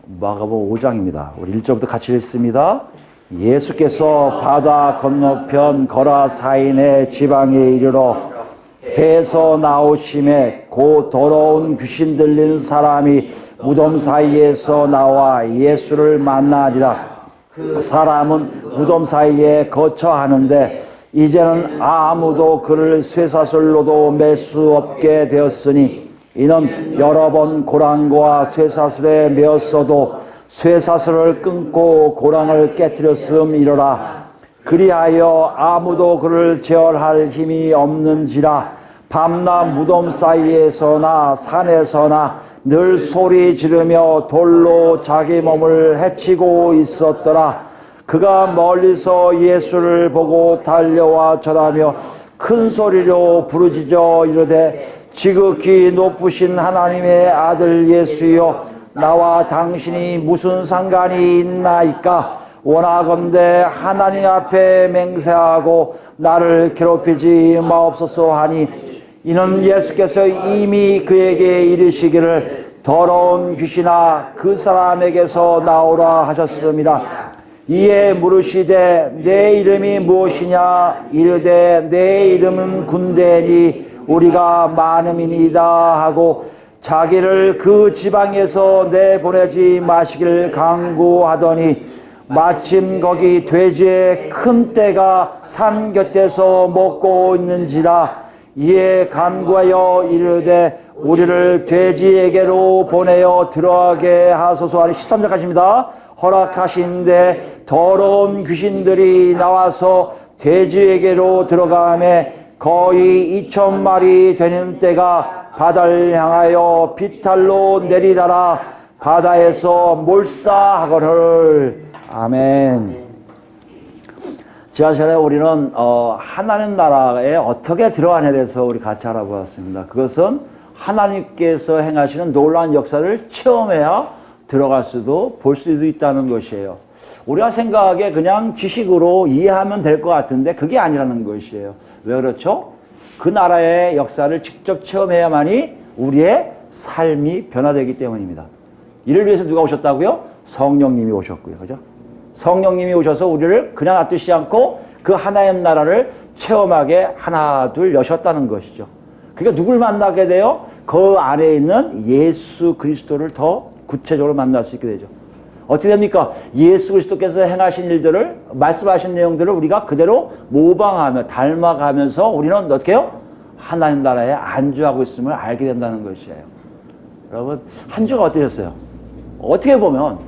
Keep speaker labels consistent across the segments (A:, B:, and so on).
A: 마가복음 5장입니다. 우리 1절부터 같이 읽습니다. 예수께서 바다 건너편 거라사인의 지방에 이르러 배에서 나오심에 곧 더러운 귀신 들린 사람이 무덤 사이에서 나와 예수를 만나리라. 사람은 무덤 사이에 거처하는데 이제는 아무도 그를 쇠사슬로도 맬 수 없게 되었으니 이는 여러 번 고랑과 쇠사슬에 메었어도 쇠사슬을 끊고 고랑을 깨뜨렸음이로라. 그리하여 아무도 그를 제어할 힘이 없는지라. 밤낮 무덤 사이에서나 산에서나 늘 소리 지르며 돌로 자기 몸을 해치고 있었더라. 그가 멀리서 예수를 보고 달려와 절하며 큰 소리로 부르짖어 이르되 지극히 높으신 하나님의 아들 예수여, 나와 당신이 무슨 상관이 있나이까? 원하건대 하나님 앞에 맹세하고 나를 괴롭히지 마옵소서 하니, 이는 예수께서 이미 그에게 이르시기를 더러운 귀신아 그 사람에게서 나오라 하셨습니다. 이에 물으시되 내 이름이 무엇이냐? 이르되 내 이름은 군대니 우리가 많음이니이다 하고 자기를 그 지방에서 내보내지 마시길 강구하더니 마침 거기 돼지의 큰 떼가 산 곁에서 먹고 있는지라. 이에 간구하여 이르되 우리를 돼지에게로 보내어 들어가게 하소서 하니 13절까지입니다. 허락하신데 더러운 귀신들이 나와서 돼지에게로 들어가매 거의 2,000마리 되는 떼가 바다를 향하여 비탈로 내리다라 바다에서 몰사하거늘. 아멘. 지난 시간에 우리는 하나님 나라에 어떻게 들어가냐에 대해서 우리 같이 알아보았습니다. 그것은 하나님께서 행하시는 놀라운 역사를 체험해야 들어갈 수도 볼 수도 있다는 것이에요. 우리가 생각하기에 그냥 지식으로 이해하면 될 것 같은데 그게 아니라는 것이에요. 왜 그렇죠? 그 나라의 역사를 직접 체험해야만이 우리의 삶이 변화되기 때문입니다. 이를 위해서 누가 오셨다고요? 성령님이 오셨고요. 그죠? 성령님이 오셔서 우리를 그냥 놔두지 않고 그 하나님 나라를 체험하게 하나 둘 여셨다는 것이죠. 그러니까 누굴 만나게 돼요? 그 안에 있는 예수 그리스도를 더 구체적으로 만날 수 있게 되죠. 어떻게 됩니까? 예수 그리스도께서 행하신 일들을, 말씀하신 내용들을 우리가 그대로 모방하며 닮아가면서 우리는 어떻게 해요? 하나님 나라에 안주하고 있음을 알게 된다는 것이에요. 여러분, 한 주가 어떠셨어요? 어떻게 보면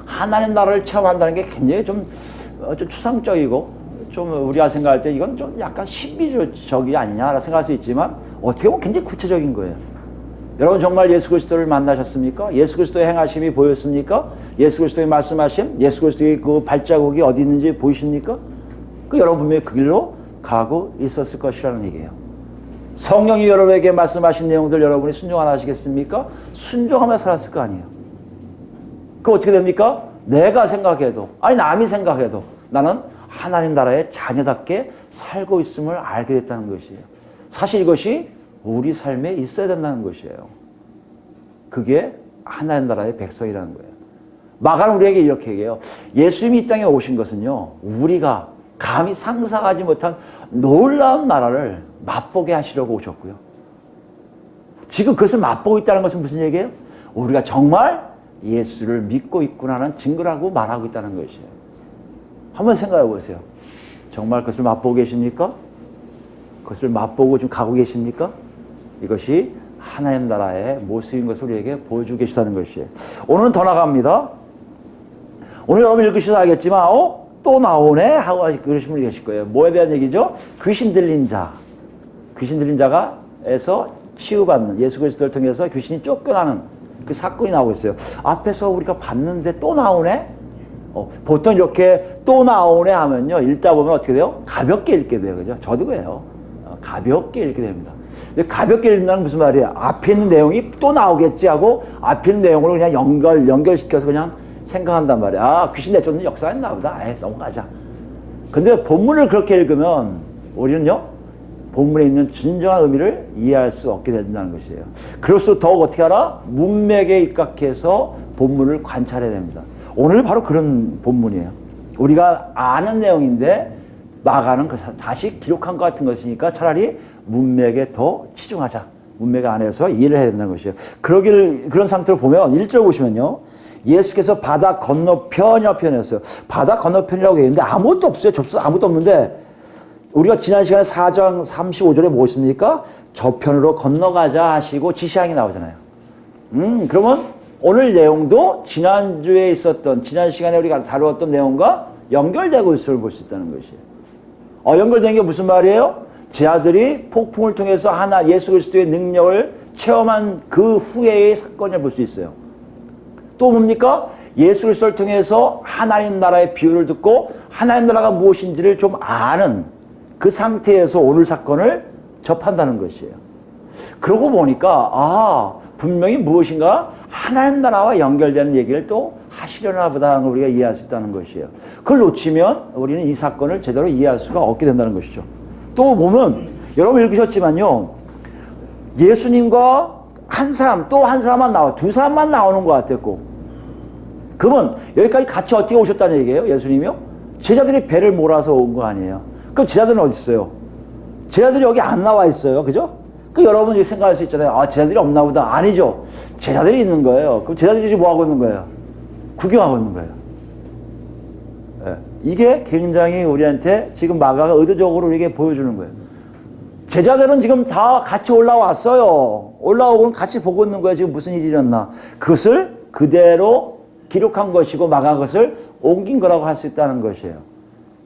A: 하나님 나라를 체험한다는 게 굉장히 좀 추상적이고 좀 우리가 생각할 때 이건 좀 약간 신비적이 아니냐라고 생각할 수 있지만 어떻게 보면 굉장히 구체적인 거예요. 여러분 정말 예수 그리스도를 만나셨습니까? 예수 그리스도의 행하심이 보였습니까? 예수 그리스도의 말씀하심, 예수 그리스도의 그 발자국이 어디 있는지 보이십니까? 여러분 분명히 그 길로 가고 있었을 것이라는 얘기예요. 성령이 여러분에게 말씀하신 내용들 여러분이 순종 안 하시겠습니까? 순종하며 살았을 거 아니에요. 어떻게 됩니까? 내가 생각해도, 아니 남이 생각해도 나는 하나님 나라의 자녀답게 살고 있음을 알게 됐다는 것이에요. 사실 이것이 우리 삶에 있어야 된다는 것이에요. 그게 하나님 나라의 백성이라는 거예요. 마가는 우리에게 이렇게 얘기해요. 예수님이 이 땅에 오신 것은요, 우리가 감히 상상하지 못한 놀라운 나라를 맛보게 하시려고 오셨고요. 지금 그것을 맛보고 있다는 것은 무슨 얘기예요? 우리가 정말 예수를 믿고 있구나는 증거라고 말하고 있다는 것이에요. 한번 생각해 보세요. 정말 그것을 맛보고 계십니까? 그것을 맛보고 좀 가고 계십니까? 이것이 하나님 나라의 모습인 것을 우리에게 보여주고 계시다는 것이에요. 오늘은 더 나갑니다. 오늘 여러분 읽으셔서 알겠지만 또 나오네 하고 그러신 분이 계실 거예요. 뭐에 대한 얘기죠? 귀신 들린 자. 귀신 들린 자가에서 치유받는, 예수 그리스도를 통해서 귀신이 쫓겨나는 그 사건이 나오고 있어요. 앞에서 우리가 봤는데 또 나오네? 보통 이렇게 또 나오네 하면요, 읽다 보면 어떻게 돼요? 가볍게 읽게 돼요. 그죠? 저도 그래요. 가볍게 읽게 됩니다. 근데 가볍게 읽는다는 무슨 말이에요? 앞에 있는 내용이 또 나오겠지 하고 앞에 있는 내용으로 그냥 연결시켜서 그냥 생각한단 말이에요. 아, 귀신 내쫓는 역사가 있나 보다. 넘어가자. 근데 본문을 그렇게 읽으면 우리는요, 본문에 있는 진정한 의미를 이해할 수 없게 된다는 것이에요. 그럴수록 더욱 어떻게 하라? 문맥에 입각해서 본문을 관찰해야 됩니다. 오늘 바로 그런 본문이에요. 우리가 아는 내용인데 마가는 다시 기록한 것 같은 것이니까 차라리 문맥에 더 치중하자. 문맥 안에서 이해를 해야 된다는 것이에요. 그런 상태로 보면 1절 보시면요. 예수께서 바다 건너편이라고 표현했어요. 바다 건너편이라고 했는데 아무것도 없어요. 접수 아무것도 없는데 우리가 지난 시간에 4장 35절에 무엇입니까? 저편으로 건너가자 하시고 지시항이 나오잖아요. 그러면 오늘 내용도 지난주에 있었던, 지난 시간에 우리가 다루었던 내용과 연결되고 있음을 볼 수 있다는 것이에요. 연결된 게 무슨 말이에요? 제 아들이 폭풍을 통해서 예수 그리스도의 능력을 체험한 그 후에의 사건을 볼 수 있어요. 또 뭡니까? 예수 그리스도를 통해서 하나님 나라의 비유를 듣고 하나님 나라가 무엇인지를 좀 아는 그 상태에서 오늘 사건을 접한다는 것이에요. 그러고 보니까 분명히 무엇인가 하나님 나라와 연결되는 얘기를 또 하시려나 보다 하는 걸 우리가 이해할 수 있다는 것이에요. 그걸 놓치면 우리는 이 사건을 제대로 이해할 수가 없게 된다는 것이죠. 또 보면 여러분 읽으셨지만요. 예수님과 또 한 사람만 나와, 두 사람만 나오는 것 같았고, 그러면 여기까지 같이 어떻게 오셨다는 얘기예요? 예수님이요? 제자들이 배를 몰아서 온 거 아니에요? 그럼 제자들은 어디 있어요? 제자들이 여기 안 나와 있어요. 그죠? 여러분이 생각할 수 있잖아요. 제자들이 없나 보다. 아니죠. 제자들이 있는 거예요. 그럼 제자들이 지금 뭐 하고 있는 거예요? 구경하고 있는 거예요. 네. 이게 굉장히 우리한테 지금 마가가 의도적으로 우리에게 보여주는 거예요. 제자들은 지금 다 같이 올라왔어요. 올라오고는 같이 보고 있는 거예요. 지금 무슨 일이 일어났나. 그것을 그대로 기록한 것이고 마가가 그것을 옮긴 거라고 할 수 있다는 것이에요.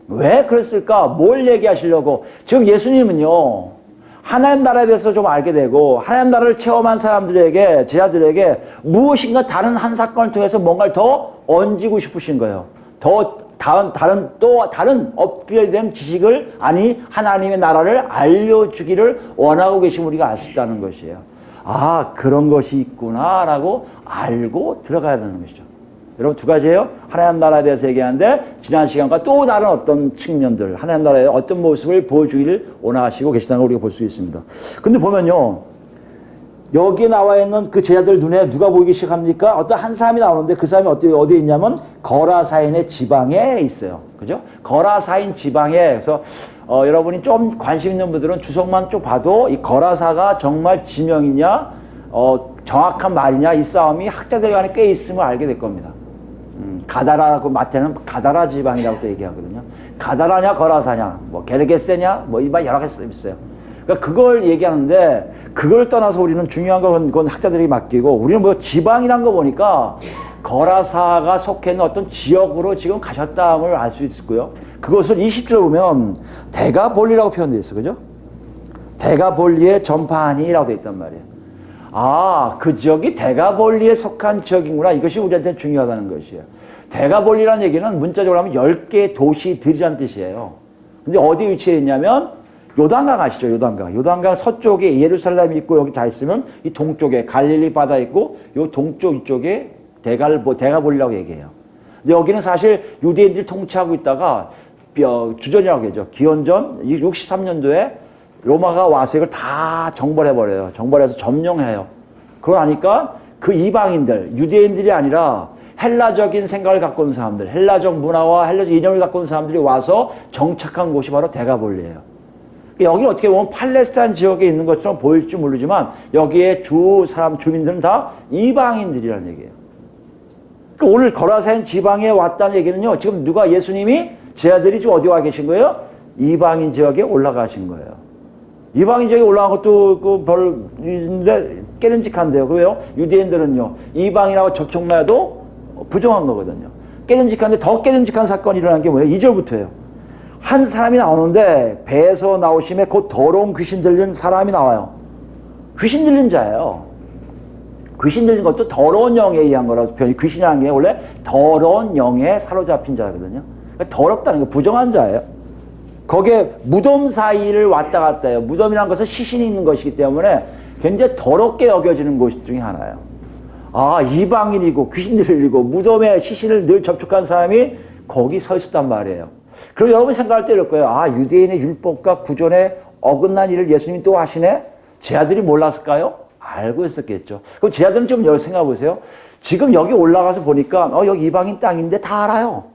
A: 왜 그랬을까? 뭘 얘기하시려고? 지금 예수님은요. 하나님 나라에 대해서 좀 알게 되고 하나님 나라를 체험한 사람들에게, 제자들에게 무엇인가 다른 한 사건을 통해서 뭔가를 더 얹고 싶으신 거예요. 또 다른 업그레이드된 지식을, 하나님의 나라를 알려주기를 원하고 계시면 우리가 알 수 있다는 것이에요. 그런 것이 있구나라고 알고 들어가야 되는 것이죠. 여러분 두 가지예요. 하나님 나라에 대해서 얘기하는데 지난 시간과 또 다른 어떤 측면들, 하나님 나라의 어떤 모습을 보여주기를 원하시고 계시다는 걸 우리가 볼 수 있습니다. 근데 보면요. 여기에 나와 있는 그 제자들 눈에 누가 보이기 시작합니까? 어떤 한 사람이 나오는데 그 사람이 어디에 있냐면 거라사인의 지방에 있어요. 그죠? 거라사인 지방에. 그래서 여러분이 좀 관심 있는 분들은 주석만 쭉 봐도 이 거라사가 정말 지명이냐 정확한 말이냐 이 싸움이 학자들 간에 꽤 있음을 알게 될 겁니다. 가다라고 마태는 가다라 지방이라고 또 얘기하거든요. 가다라냐 거라사냐 게르게세냐 여러 가지 있어요. 그러니까 그걸 얘기하는데 그걸 떠나서 우리는 중요한 건 그건 학자들이 맡기고 우리는 지방이란 거 보니까 거라사가 속해 있는 어떤 지역으로 지금 가셨다함을 알 수 있고요. 그것을 20절에 보면 대가볼리라고 표현되어 있어. 그죠? 대가볼리의 전파하니라고 되어 있단 말이에요. 그 지역이 대가볼리에 속한 지역이구나. 이것이 우리한테 중요하다는 것이에요. 대가볼리라는 얘기는 문자적으로 하면 10개의 도시들이란 뜻이에요. 근데 어디 위치해 있냐면 요단강 아시죠? 요단강 서쪽에 예루살렘이 있고 여기 다 있으면 이 동쪽에 갈릴리 바다 있고 요 동쪽 이쪽에 대가볼리라고 얘기해요. 근데 여기는 사실 유대인들이 통치하고 있다가 주전이라고 하죠. 기원전 63년도에 로마가 와서 이걸 다 정벌해버려요. 정벌해서 점령해요. 그러고 나니까 그 이방인들, 유대인들이 아니라 헬라적인 생각을 갖고 있는 사람들, 헬라적 문화와 헬라적 이념을 갖고 있는 사람들이 와서 정착한 곳이 바로 대가볼리예요. 여기는 어떻게 보면 팔레스타인 지역에 있는 것처럼 보일지 모르지만 여기에 주민들은 다 이방인들이라는 얘기예요. 그러니까 오늘 거라사인 지방에 왔다는 얘기는요. 지금 예수님이 제자들이 지금 어디 와 계신 거예요? 이방인 지역에 올라가신 거예요. 이방인 지역에 올라간 것도 별인데 깨름직한데요. 왜요? 유대인들은요. 이방인하고 접촉만 해도 부정한 거거든요. 깨름직한데 더 깨름직한 사건이 일어난 게 뭐예요? 2절부터예요. 한 사람이 나오는데 배에서 나오심에 곧 더러운 귀신 들린 사람이 나와요. 귀신 들린 자예요. 귀신 들린 것도 더러운 영에 의한 거라고 귀신이라는 게 원래 더러운 영에 사로잡힌 자거든요. 그러니까 더럽다는 거 부정한 자예요. 거기에 무덤 사이를 왔다 갔다 해요. 무덤이라는 것은 시신이 있는 것이기 때문에 굉장히 더럽게 여겨지는 곳 중에 하나예요. 이방인이고 귀신 들리고 무덤에 시신을 늘 접촉한 사람이 거기 서 있었단 말이에요. 그럼 여러분이 생각할 때 이럴 거예요. 유대인의 율법과 구전에 어긋난 일을 예수님이 또 하시네? 제 아들이 몰랐을까요? 알고 있었겠죠. 그럼 제 아들은 좀 여기 생각해 보세요. 지금 여기 올라가서 보니까 여기 이방인 땅인데 다 알아요.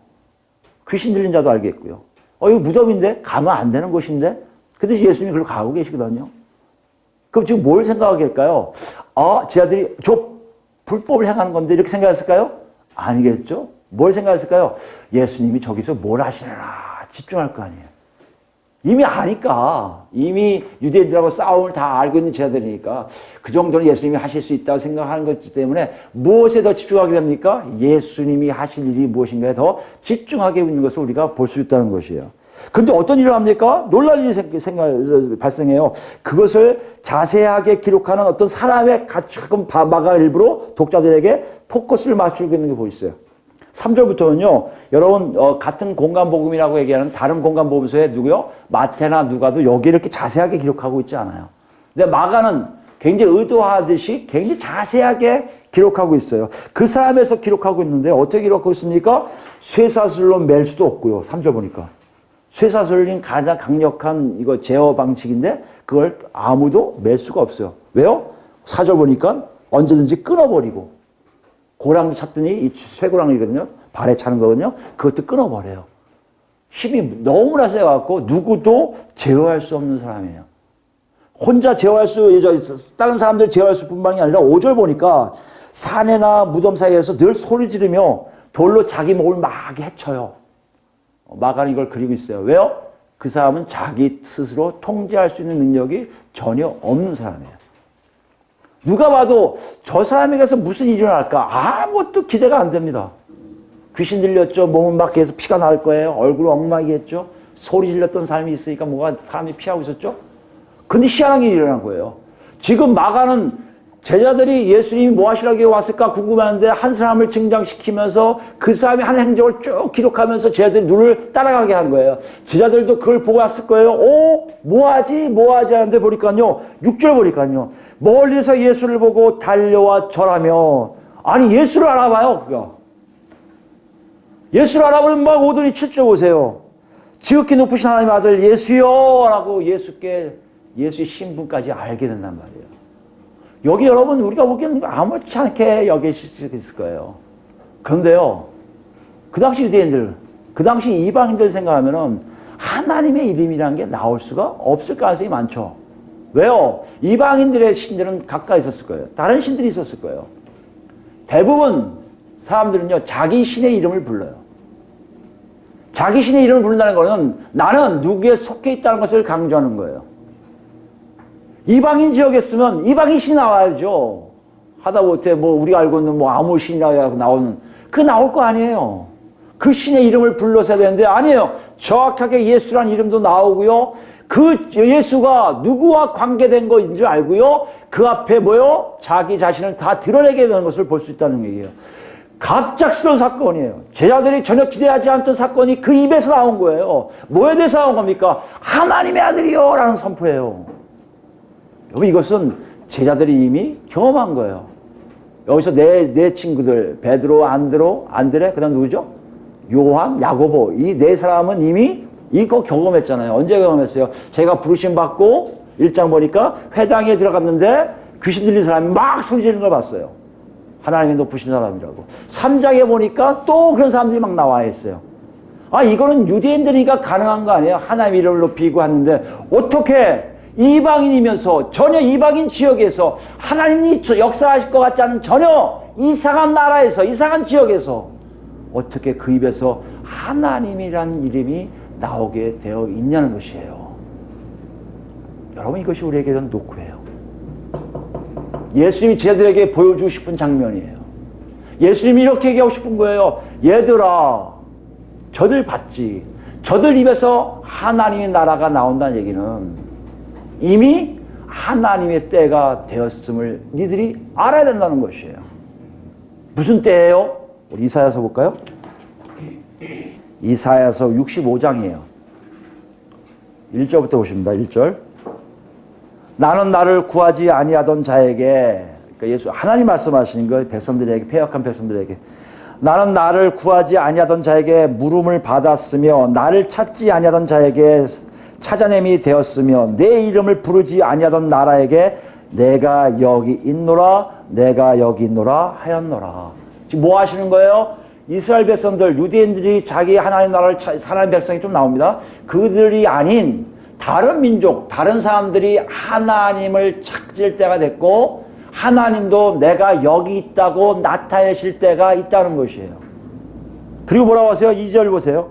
A: 귀신 들린 자도 알겠고요. 여기 무덤인데 가면 안 되는 곳인데 근데 예수님이 그걸 가고 계시거든요. 그럼 지금 뭘 생각하길까요? 제 아들이 저 불법을 행하는 건데 이렇게 생각했을까요? 아니겠죠. 뭘 생각했을까요? 예수님이 저기서 뭘 하시려나 집중할 거 아니에요. 이미 아니까. 이미 유대인들하고 싸움을 다 알고 있는 제자들이니까 그 정도는 예수님이 하실 수 있다고 생각하는 것이기 때문에 무엇에 더 집중하게 됩니까? 예수님이 하실 일이 무엇인가에 더 집중하게 있는 것을 우리가 볼 수 있다는 것이에요. 근데 어떤 일을 합니까? 놀랄 일이 발생해요. 그것을 자세하게 기록하는 어떤 사람의 가끔 마가 일부러 독자들에게 포커스를 맞추고 있는 게 보이세요. 3절부터는요, 여러분, 같은 공간복음이라고 얘기하는 다른 공간복음서에 누구요? 마태나 누가도 여기 이렇게 자세하게 기록하고 있지 않아요. 근데 마가는 굉장히 의도하듯이 굉장히 자세하게 기록하고 있어요. 그 사람에서 기록하고 있는데 어떻게 기록하고 있습니까? 쇠사슬로 맬 수도 없고요. 3절 보니까. 쇠사슬은 가장 강력한 이거 제어 방식인데 그걸 아무도 맬 수가 없어요. 왜요? 4절 보니까 언제든지 끊어버리고 고랑도 찼더니 이 쇠고랑이거든요. 발에 차는 거거든요. 그것도 끊어버려요. 힘이 너무나 세갖고 누구도 제어할 수 없는 사람이에요. 혼자 제어할 다른 사람들 제어할 수 뿐만이 아니라 5절 보니까 산에나 무덤 사이에서 늘 소리 지르며 돌로 자기 목을 막 헤쳐요. 마가는 이걸 그리고 있어요. 왜요? 그 사람은 자기 스스로 통제할 수 있는 능력이 전혀 없는 사람이에요. 누가 봐도 저 사람에게서 무슨 일이 일어날까? 아무것도 기대가 안 됩니다. 귀신 들렸죠. 몸은 막 계속 피가 날 거예요. 얼굴 엉망이겠죠. 소리 질렀던 사람이 있으니까 뭐가 사람이 피하고 있었죠. 근데 희한한 일이 일어난 거예요. 지금 마가는 제자들이 예수님이 뭐 하시려고 왔을까 궁금한데 한 사람을 등장시키면서 그 사람이 한 행적을 쭉 기록하면서 제자들이 눈을 따라가게 한 거예요. 제자들도 그걸 보고 왔을 거예요. 뭐하지 하는데 보니까요. 6절 보니까요. 멀리서 예수를 보고 달려와 절하며 아니 예수를 알아봐요. 그가. 예수를 알아보면 막 오더니 7절 보세요. 지극히 높으신 하나님의 아들 예수여 라고 예수의 신분까지 알게 된단 말이에요. 여기 여러분 우리가 보기에는 아무렇지 않게 여기실 수 있을 거예요. 그런데요. 그 당시 유대인들, 그 당시 이방인들 생각하면은 하나님의 이름이라는 게 나올 수가 없을 가능성이 많죠. 왜요? 이방인들의 신들은 가까이 있었을 거예요. 다른 신들이 있었을 거예요. 대부분 사람들은요. 자기 신의 이름을 불러요. 자기 신의 이름을 부른다는 것은 나는 누구에 속해 있다는 것을 강조하는 거예요. 이방인 지역에 있으면 이방인 신 나와야죠. 하다못해 우리가 알고 있는 아무 신이라고 나오는 나올 거 아니에요. 그 신의 이름을 불러서 해야 되는데 아니에요. 정확하게 예수라는 이름도 나오고요. 그 예수가 누구와 관계된 것인 줄 알고요. 그 앞에 자기 자신을 다 드러내게 되는 것을 볼 수 있다는 얘기예요. 갑작스러운 사건이에요. 제자들이 전혀 기대하지 않던 사건이 그 입에서 나온 거예요. 뭐에 대해서 나온 겁니까? 하나님의 아들이요 라는 선포예요. 여러분 이것은 제자들이 이미 경험한 거예요. 여기서 내 친구들 베드로, 안드레 그다음 누구죠? 요한, 야고보 이 네 사람은 이미 이거 경험했잖아요. 언제 경험했어요? 제가 부르심 받고 1장 보니까 회당에 들어갔는데 귀신 들린 사람이 막 소리 지르는 걸 봤어요. 하나님이 높으신 사람이라고. 3장에 보니까 또 그런 사람들이 막 나와 있어요. 이거는 유대인들이니까 가능한 거 아니에요? 하나님 이름을 높이고 하는데 어떻게 이방인이면서 전혀 이방인 지역에서 하나님이 역사하실 것 같지 않은 전혀 이상한 나라에서 이상한 지역에서 어떻게 그 입에서 하나님이라는 이름이 나오게 되어 있냐는 것이에요. 여러분 이것이 우리에게는 노크예요. 예수님이 제자들에게 보여주고 싶은 장면이에요. 예수님이 이렇게 얘기하고 싶은 거예요. 얘들아 저들 봤지. 저들 입에서 하나님의 나라가 나온다는 얘기는 이미 하나님의 때가 되었음을 니들이 알아야 된다는 것이에요. 무슨 때예요? 우리 이사야서 볼까요? 이사야서 65장이에요. 1절부터 보십니다. 1절. 나는 나를 구하지 아니하던 자에게, 그러니까 예수 하나님 말씀하시는 거예요. 백성들에게, 패역한 백성들에게. 나는 나를 구하지 아니하던 자에게 물음을 받았으며 나를 찾지 아니하던 자에게 찾아냄이 되었으며 내 이름을 부르지 아니하던 나라에게 내가 여기 있노라 내가 여기 있노라 하였노라. 지금 뭐 하시는 거예요? 이스라엘 백성들, 유대인들이 자기 하나님 나라를 하나님 백성이 좀 나옵니다. 그들이 아닌 다른 민족, 다른 사람들이 하나님을 찾을 때가 됐고 하나님도 내가 여기 있다고 나타내실 때가 있다는 것이에요. 그리고 뭐라고 하세요? 2절 보세요.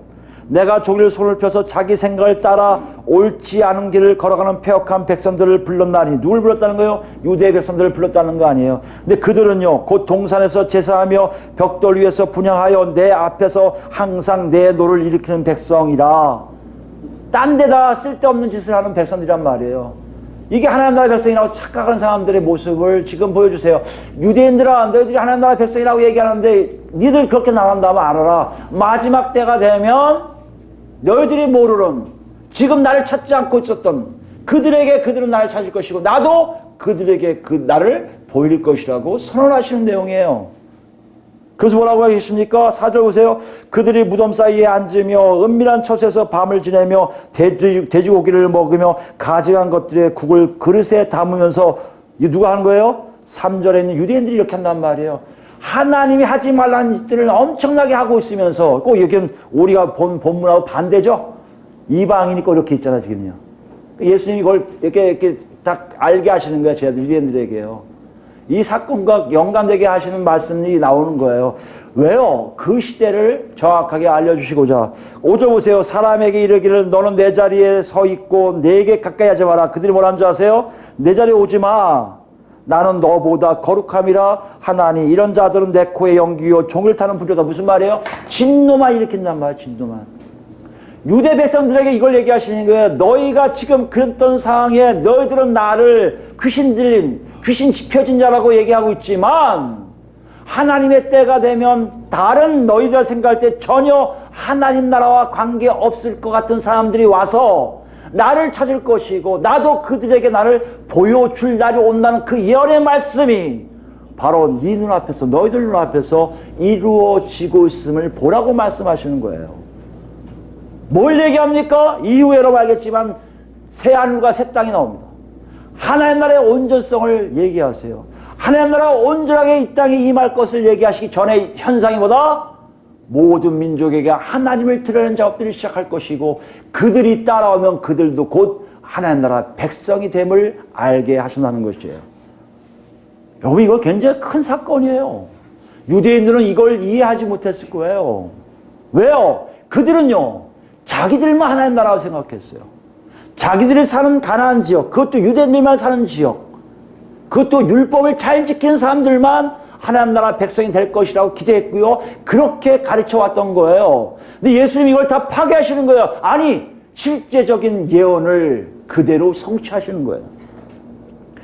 A: 내가 종일 손을 펴서 자기 생각을 따라 옳지 않은 길을 걸어가는 패역한 백성들을 불렀나니. 누굴 불렀다는 거예요? 유대 백성들을 불렀다는 거 아니에요. 근데 그들은요 곧 동산에서 제사하며 벽돌 위에서 분향하여 내 앞에서 항상 내 노를 일으키는 백성이라. 딴 데다 쓸데없는 짓을 하는 백성들이란 말이에요. 이게 하나님 나라의 백성이라고 착각하는 사람들의 모습을 지금 보여주세요. 유대인들아 너희들이 하나님 나라의 백성이라고 얘기하는데 니들 그렇게 나간다면 알아라. 마지막 때가 되면 너희들이 모르는 지금 나를 찾지 않고 있었던 그들에게 그들은 나를 찾을 것이고 나도 그들에게 그 나를 보일 것이라고 선언하시는 내용이에요. 그래서 뭐라고 하겠습니까? 4절 보세요. 그들이 무덤 사이에 앉으며 은밀한 처소에서 밤을 지내며 돼지고기를 먹으며 가증한 것들의 국을 그릇에 담으면서 누가 하는 거예요? 3절에 있는 유대인들이 이렇게 한단 말이에요. 하나님이 하지 말라는 짓들을 엄청나게 하고 있으면서 꼭 여기는 우리가 본 본문하고 반대죠. 이방인이 꼭 이렇게 있잖아 지금요. 예수님이 이걸 이렇게 딱 알게 하시는 거예요. 제가 유대인들에게요. 이 사건과 연관되게 하시는 말씀이 나오는 거예요. 왜요? 그 시대를 정확하게 알려주시고자. 5절 보세요. 사람에게 이르기를 너는 내 자리에 서 있고 내게 가까이 하지 마라. 그들이 뭐라는 줄 아세요? 내 자리에 오지 마. 나는 너보다 거룩함이라 하나니 이런 자들은 내 코에 연기요 종을 타는 불효다. 무슨 말이에요? 진노만 일으킨단 말이에요. 진노만. 유대 백성들에게 이걸 얘기하시는 거예요. 너희가 지금 그랬던 상황에 너희들은 나를 귀신 들린 귀신 짚혀진 자라고 얘기하고 있지만 하나님의 때가 되면 다른 너희들 생각할 때 전혀 하나님 나라와 관계없을 것 같은 사람들이 와서 나를 찾을 것이고 나도 그들에게 나를 보여줄 날이 온다는 그 예언의 말씀이 바로 네 눈앞에서 너희들 눈앞에서 이루어지고 있음을 보라고 말씀하시는 거예요. 뭘 얘기합니까? 이후에 여러분 알겠지만 새 하늘과 새 땅이 나옵니다. 하나님 나라의 온전성을 얘기하세요. 하나님 나라가 온전하게 이 땅에 임할 것을 얘기하시기 전에 현상이 뭐다? 모든 민족에게 하나님을 드러내는 작업들을 시작할 것이고 그들이 따라오면 그들도 곧 하나님 나라 백성이 됨을 알게 하신다는 것이에요. 여러분 이거 굉장히 큰 사건이에요. 유대인들은 이걸 이해하지 못했을 거예요. 왜요? 그들은요 자기들만 하나님 나라고 생각했어요. 자기들이 사는 가나안 지역, 그것도 유대인들만 사는 지역, 그것도 율법을 잘 지키는 사람들만 하나님 나라 백성이 될 것이라고 기대했고요. 그렇게 가르쳐 왔던 거예요. 근데 예수님이 이걸 다 파괴하시는 거예요. 아니, 실제적인 예언을 그대로 성취하시는 거예요.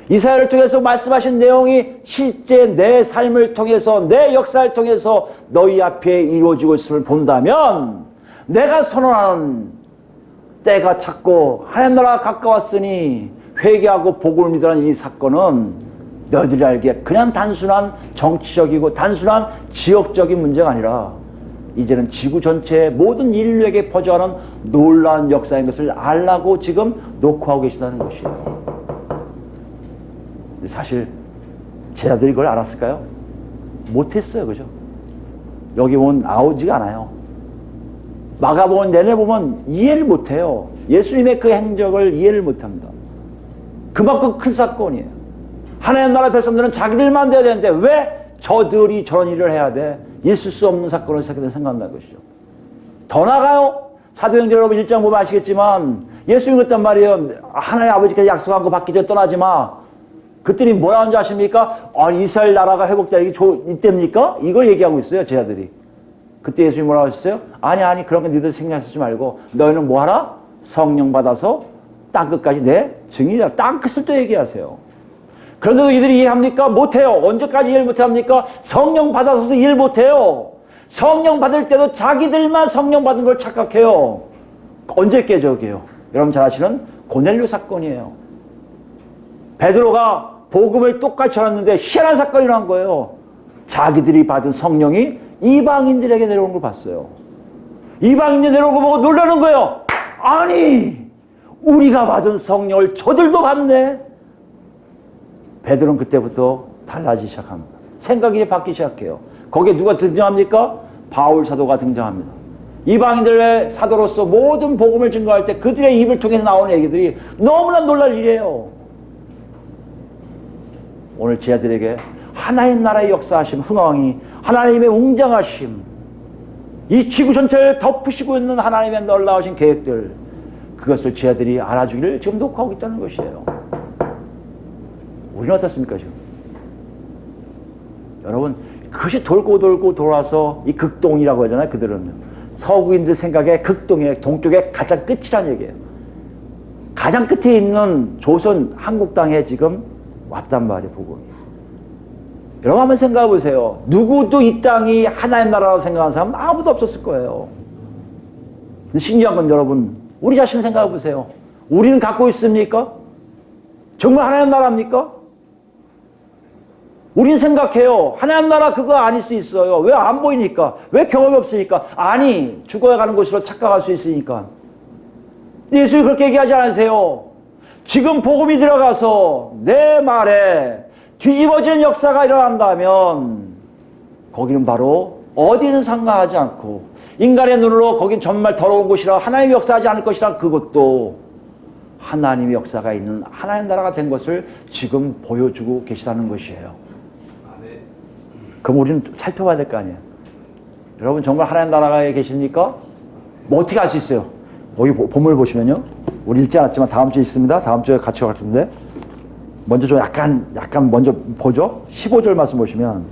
A: 이사야를 통해서 말씀하신 내용이 실제 내 삶을 통해서 내 역사를 통해서 너희 앞에 이루어지고 있음을 본다면 내가 선언하는 때가 찼고 하나님 나라가 가까웠으니 회개하고 복음을 믿으라는 이 사건은 너희들이 알기에 그냥 단순한 정치적이고 단순한 지역적인 문제가 아니라 이제는 지구 전체의 모든 인류에게 퍼져가는 놀라운 역사인 것을 알라고 지금 녹화하고 계시다는 것이에요. 사실 제자들이 그걸 알았을까요? 못했어요. 그죠? 여기 보면 나오지가 않아요. 마가복음 내내 보면 이해를 못해요. 예수님의 그 행적을 이해를 못합니다. 그만큼 큰 사건이에요. 하나님 나라 백성들은 자기들만 돼야 되는데 왜 저들이 저런 일을 해야 돼? 있을 수 없는 사건을 생각한다는 것이죠. 더 나아가요. 사도행전 여러분 1장 보면 아시겠지만 예수님이 그랬단 말이에요. 하나님 아버지께서 약속한 거 받기 전에 떠나지 마. 그들이 뭐라 하는지 아십니까? 이스라엘 나라가 회복되기 이때입니까? 이걸 얘기하고 있어요. 제자들이. 그때 예수님이 뭐라고 하셨어요? 아니 그런 거 니들 생각하지 말고 너희는 뭐 하라? 성령 받아서 땅끝까지 내 증인이다. 땅끝을 또 얘기하세요. 그런데도 이들이 이해합니까? 못해요. 언제까지 이해를 못합니까? 성령 받아서도 이해를 못해요. 성령 받을 때도 자기들만 성령 받은 걸 착각해요. 언제 깨져게요? 여러분 잘 아시는 고넬료 사건이에요. 베드로가 복음을 똑같이 전했는데 희한한 사건이 일어난 거예요. 자기들이 받은 성령이 이방인들에게 내려오는 걸 봤어요. 이방인들이 내려오는 거 보고 놀라는 거예요. 아니 우리가 받은 성령을 저들도 받네. 베드로는 그때부터 달라지기 시작합니다. 생각이 바뀌기 시작해요. 거기에 누가 등장합니까? 바울 사도가 등장합니다. 이방인들의 사도로서 모든 복음을 증거할 때 그들의 입을 통해서 나오는 얘기들이 너무나 놀랄 일이에요. 오늘 제 아들에게 하나님 나라의 역사하심, 흥왕이 하나님의 웅장하심, 이 지구 전체를 덮으시고 있는 하나님의 놀라우신 계획들, 그것을 제 아들이 알아주기를 지금 녹화하고 있다는 것이에요. 우리는 어떻습니까 지금? 여러분, 그것이 돌고 돌고 돌아서 이 극동이라고 하잖아요. 그들은 서구인들 생각에 극동의 동쪽의 가장 끝이라는 얘기예요. 가장 끝에 있는 조선 한국 땅에 지금 왔단 말이에요. 복음이. 여러분 한번 생각해 보세요. 누구도 이 땅이 하나님 나라라고 생각하는 사람은 아무도 없었을 거예요. 근데 신기한 건 여러분, 우리 자신 생각해 보세요. 우리는 갖고 있습니까? 정말 하나님 나라입니까? 우린 생각해요. 하나님 나라 그거 아닐 수 있어요. 왜 안 보이니까? 왜 경험이 없으니까? 아니, 죽어야 가는 곳으로 착각할 수 있으니까. 예수님이 그렇게 얘기하지 않으세요. 지금 복음이 들어가서 내 말에 뒤집어지는 역사가 일어난다면 거기는 바로 어디는 상관하지 않고 인간의 눈으로 거긴 정말 더러운 곳이라 하나님이 역사하지 않을 것이라 그것도 하나님의 역사가 있는 하나님 나라가 된 것을 지금 보여주고 계시다는 것이에요. 그럼 우리는 살펴봐야 될 거 아니에요. 여러분 정말 하나님 나라에 계십니까? 뭐 어떻게 알 수 있어요? 여기 본문을 보시면요. 우리 읽지 않았지만 다음 주에 있습니다. 다음 주에 같이 갈 텐데 먼저 좀 약간 먼저 보죠. 15절 말씀 보시면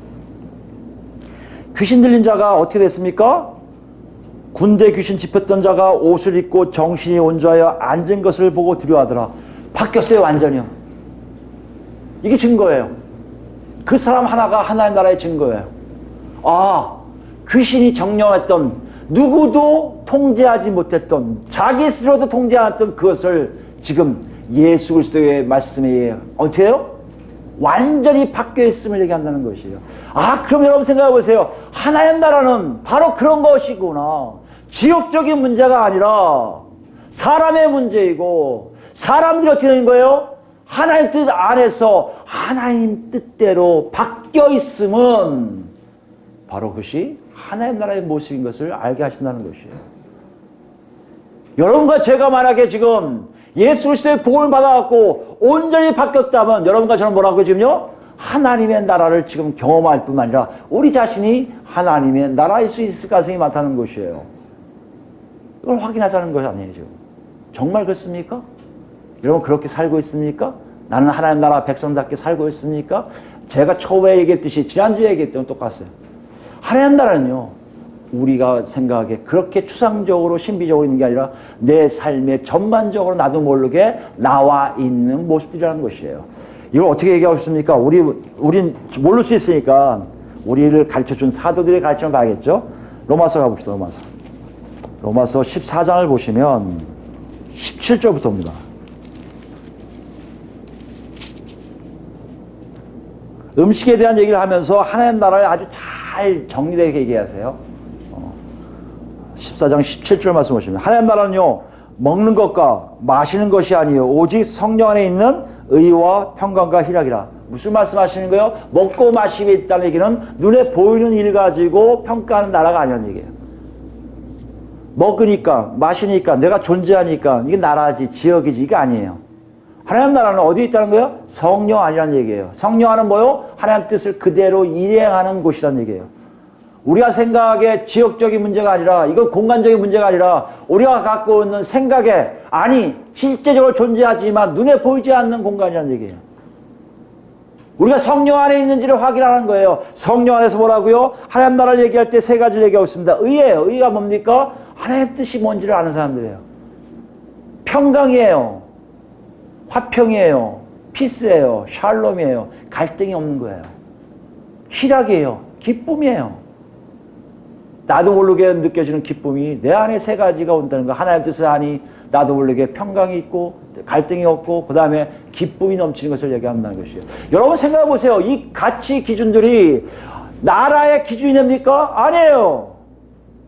A: 귀신 들린 자가 어떻게 됐습니까? 군대 귀신 집혔던 자가 옷을 입고 정신이 온전하여 앉은 것을 보고 두려워하더라. 바뀌었어요. 완전히요. 이게 증거예요. 그 사람 하나가 하나님 나라의 증거예요. 아, 귀신이 정령했던 누구도 통제하지 못했던 자기 스스로도 통제하지 않았던 그것을 지금 예수 그리스도의 말씀에 의해 어떻게 해요? 완전히 바뀌어 있음을 얘기한다는 것이에요. 아, 그럼 여러분 생각해 보세요. 하나님 나라는 바로 그런 것이구나. 지역적인 문제가 아니라 사람의 문제이고 사람들이 어떻게 되는 거예요? 하나님 뜻 안에서 하나님 뜻대로 바뀌어 있음은 바로 그것이 하나님 나라의 모습인 것을 알게 하신다는 것이에요. 여러분과 제가 만약에 지금 예수 그리스도의 복음을 받아갖고 온전히 바뀌었다면 여러분과 저는 뭐라고 지금요? 하나님의 나라를 지금 경험할 뿐만 아니라 우리 자신이 하나님의 나라일 수 있을 가능성이 많다는 것이에요. 이걸 확인하자는 것 아니에요 지금. 정말 그렇습니까? 여러분 그렇게 살고 있습니까? 나는 하나님 나라 백성답게 살고 있습니까? 제가 초반에 얘기했듯이 지난주에 얘기했던 똑같아요. 하나님 나라는요. 우리가 생각하기에 그렇게 추상적으로 신비적으로 있는 게 아니라 내 삶의 전반적으로 나도 모르게 나와 있는 모습들이라는 것이에요. 이걸 어떻게 얘기하고 싶습니까? 우린 모를 수 있으니까 우리를 가르쳐준 사도들의 가르침을 봐야겠죠? 로마서 가봅시다. 로마서 14장을 보시면 17절부터입니다. 음식에 대한 얘기를 하면서 하나님 나라를 아주 잘 정리되게 얘기하세요. 14장 17절 말씀 보시면 하나님 나라는요 먹는 것과 마시는 것이 아니요 오직 성령 안에 있는 의와 평강과 희락이라. 무슨 말씀하시는 거예요? 먹고 마시고 있다는 얘기는 눈에 보이는 일 가지고 평가하는 나라가 아니라는 얘기예요. 먹으니까 마시니까 내가 존재하니까 이게 나라지 지역이지 이게 아니에요. 하나님 나라는 어디에 있다는 거예요? 성령 안이라는 얘기예요. 성령 안은 뭐요? 하나님 뜻을 그대로 일행하는 곳이라는 얘기예요. 우리가 생각에 지역적인 문제가 아니라 이건 공간적인 문제가 아니라 우리가 갖고 있는 생각에 아니 실제적으로 존재하지만 눈에 보이지 않는 공간이라는 얘기예요. 우리가 성령 안에 있는지를 확인하는 거예요. 성령 안에서 뭐라고요? 하나님 나라를 얘기할 때 세 가지를 얘기하고 있습니다. 의예요. 의가 뭡니까? 하나님 뜻이 뭔지를 아는 사람들이에요. 평강이에요. 화평이에요. 피스예요. 샬롬이에요. 갈등이 없는 거예요. 희락이에요. 기쁨이에요. 나도 모르게 느껴지는 기쁨이 내 안에 세 가지가 온다는 거. 하나님 뜻을 아니 나도 모르게 평강이 있고 갈등이 없고 그 다음에 기쁨이 넘치는 것을 얘기한다는 것이에요. 여러분 생각해 보세요. 이 가치 기준들이 나라의 기준이 됩니까? 아니에요.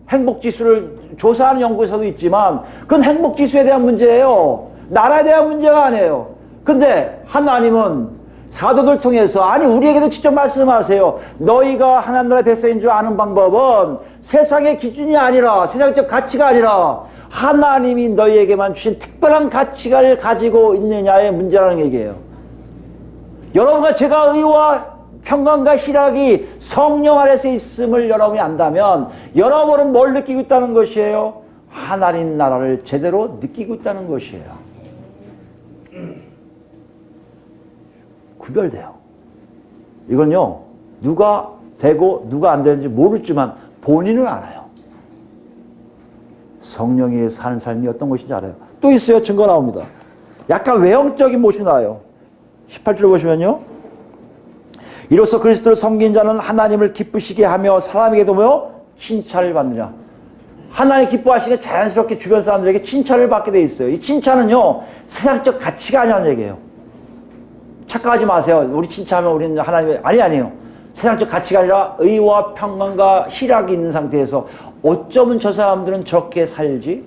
A: 행복지수를 조사하는 연구에서도 있지만 그건 행복지수에 대한 문제예요. 나라에 대한 문제가 아니에요. 근데 하나님은 사도들 통해서, 아니 우리에게도 직접 말씀하세요. 너희가 하나님 나라의 백성인 줄 아는 방법은 세상의 기준이 아니라, 세상적 가치가 아니라 하나님이 너희에게만 주신 특별한 가치를 가지고 있느냐의 문제라는 얘기예요. 여러분과 제가 의와 평강과 희락이 성령 안에서 있음을 여러분이 안다면 여러분은 뭘 느끼고 있다는 것이에요? 하나님 나라를 제대로 느끼고 있다는 것이에요. 구별돼요. 이건요, 누가 되고 누가 안 되는지 모르지만 본인은 알아요. 성령이 사는 삶이 어떤 것인지 알아요. 또 있어요. 증거 나옵니다. 약간 외형적인 모습이 나와요. 18절 보시면요. 이로써 그리스도를 섬긴 자는 하나님을 기쁘시게 하며 사람에게도 뭐요? 칭찬을 받느냐. 하나님 기뻐하시게 자연스럽게 주변 사람들에게 칭찬을 받게 돼 있어요. 이 칭찬은요, 세상적 가치가 아니라는 얘기예요. 착각하지 마세요. 우리 칭찬하면 우리는 하나님의, 아니에요. 세상적 가치가 아니라 의와 평강과 희락이 있는 상태에서 어쩌면 저 사람들은 저렇게 살지?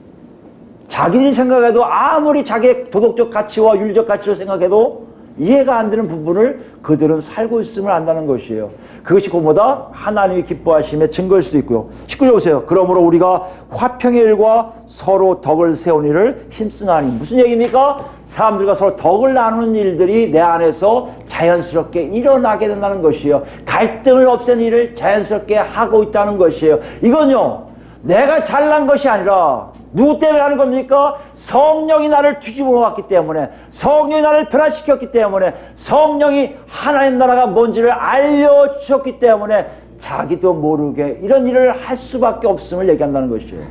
A: 자기들이 생각해도 아무리 자기의 도덕적 가치와 윤리적 가치를 생각해도 이해가 안 되는 부분을 그들은 살고 있음을 안다는 것이에요. 그것이 곧보다 하나님이 기뻐하심의 증거일 수도 있고요. 19절 보세요. 그러므로 우리가 화평의 일과 서로 덕을 세운 일을 힘쓰나니. 무슨 얘기입니까? 사람들과 서로 덕을 나누는 일들이 내 안에서 자연스럽게 일어나게 된다는 것이에요. 갈등을 없애는 일을 자연스럽게 하고 있다는 것이에요. 이건요, 내가 잘난 것이 아니라 누구 때문에 하는 겁니까? 성령이 나를 뒤집어 놓았기 때문에, 성령이 나를 변화시켰기 때문에, 성령이 하나님 나라가 뭔지를 알려주셨기 때문에 자기도 모르게 이런 일을 할 수밖에 없음을 얘기한다는 것이에요.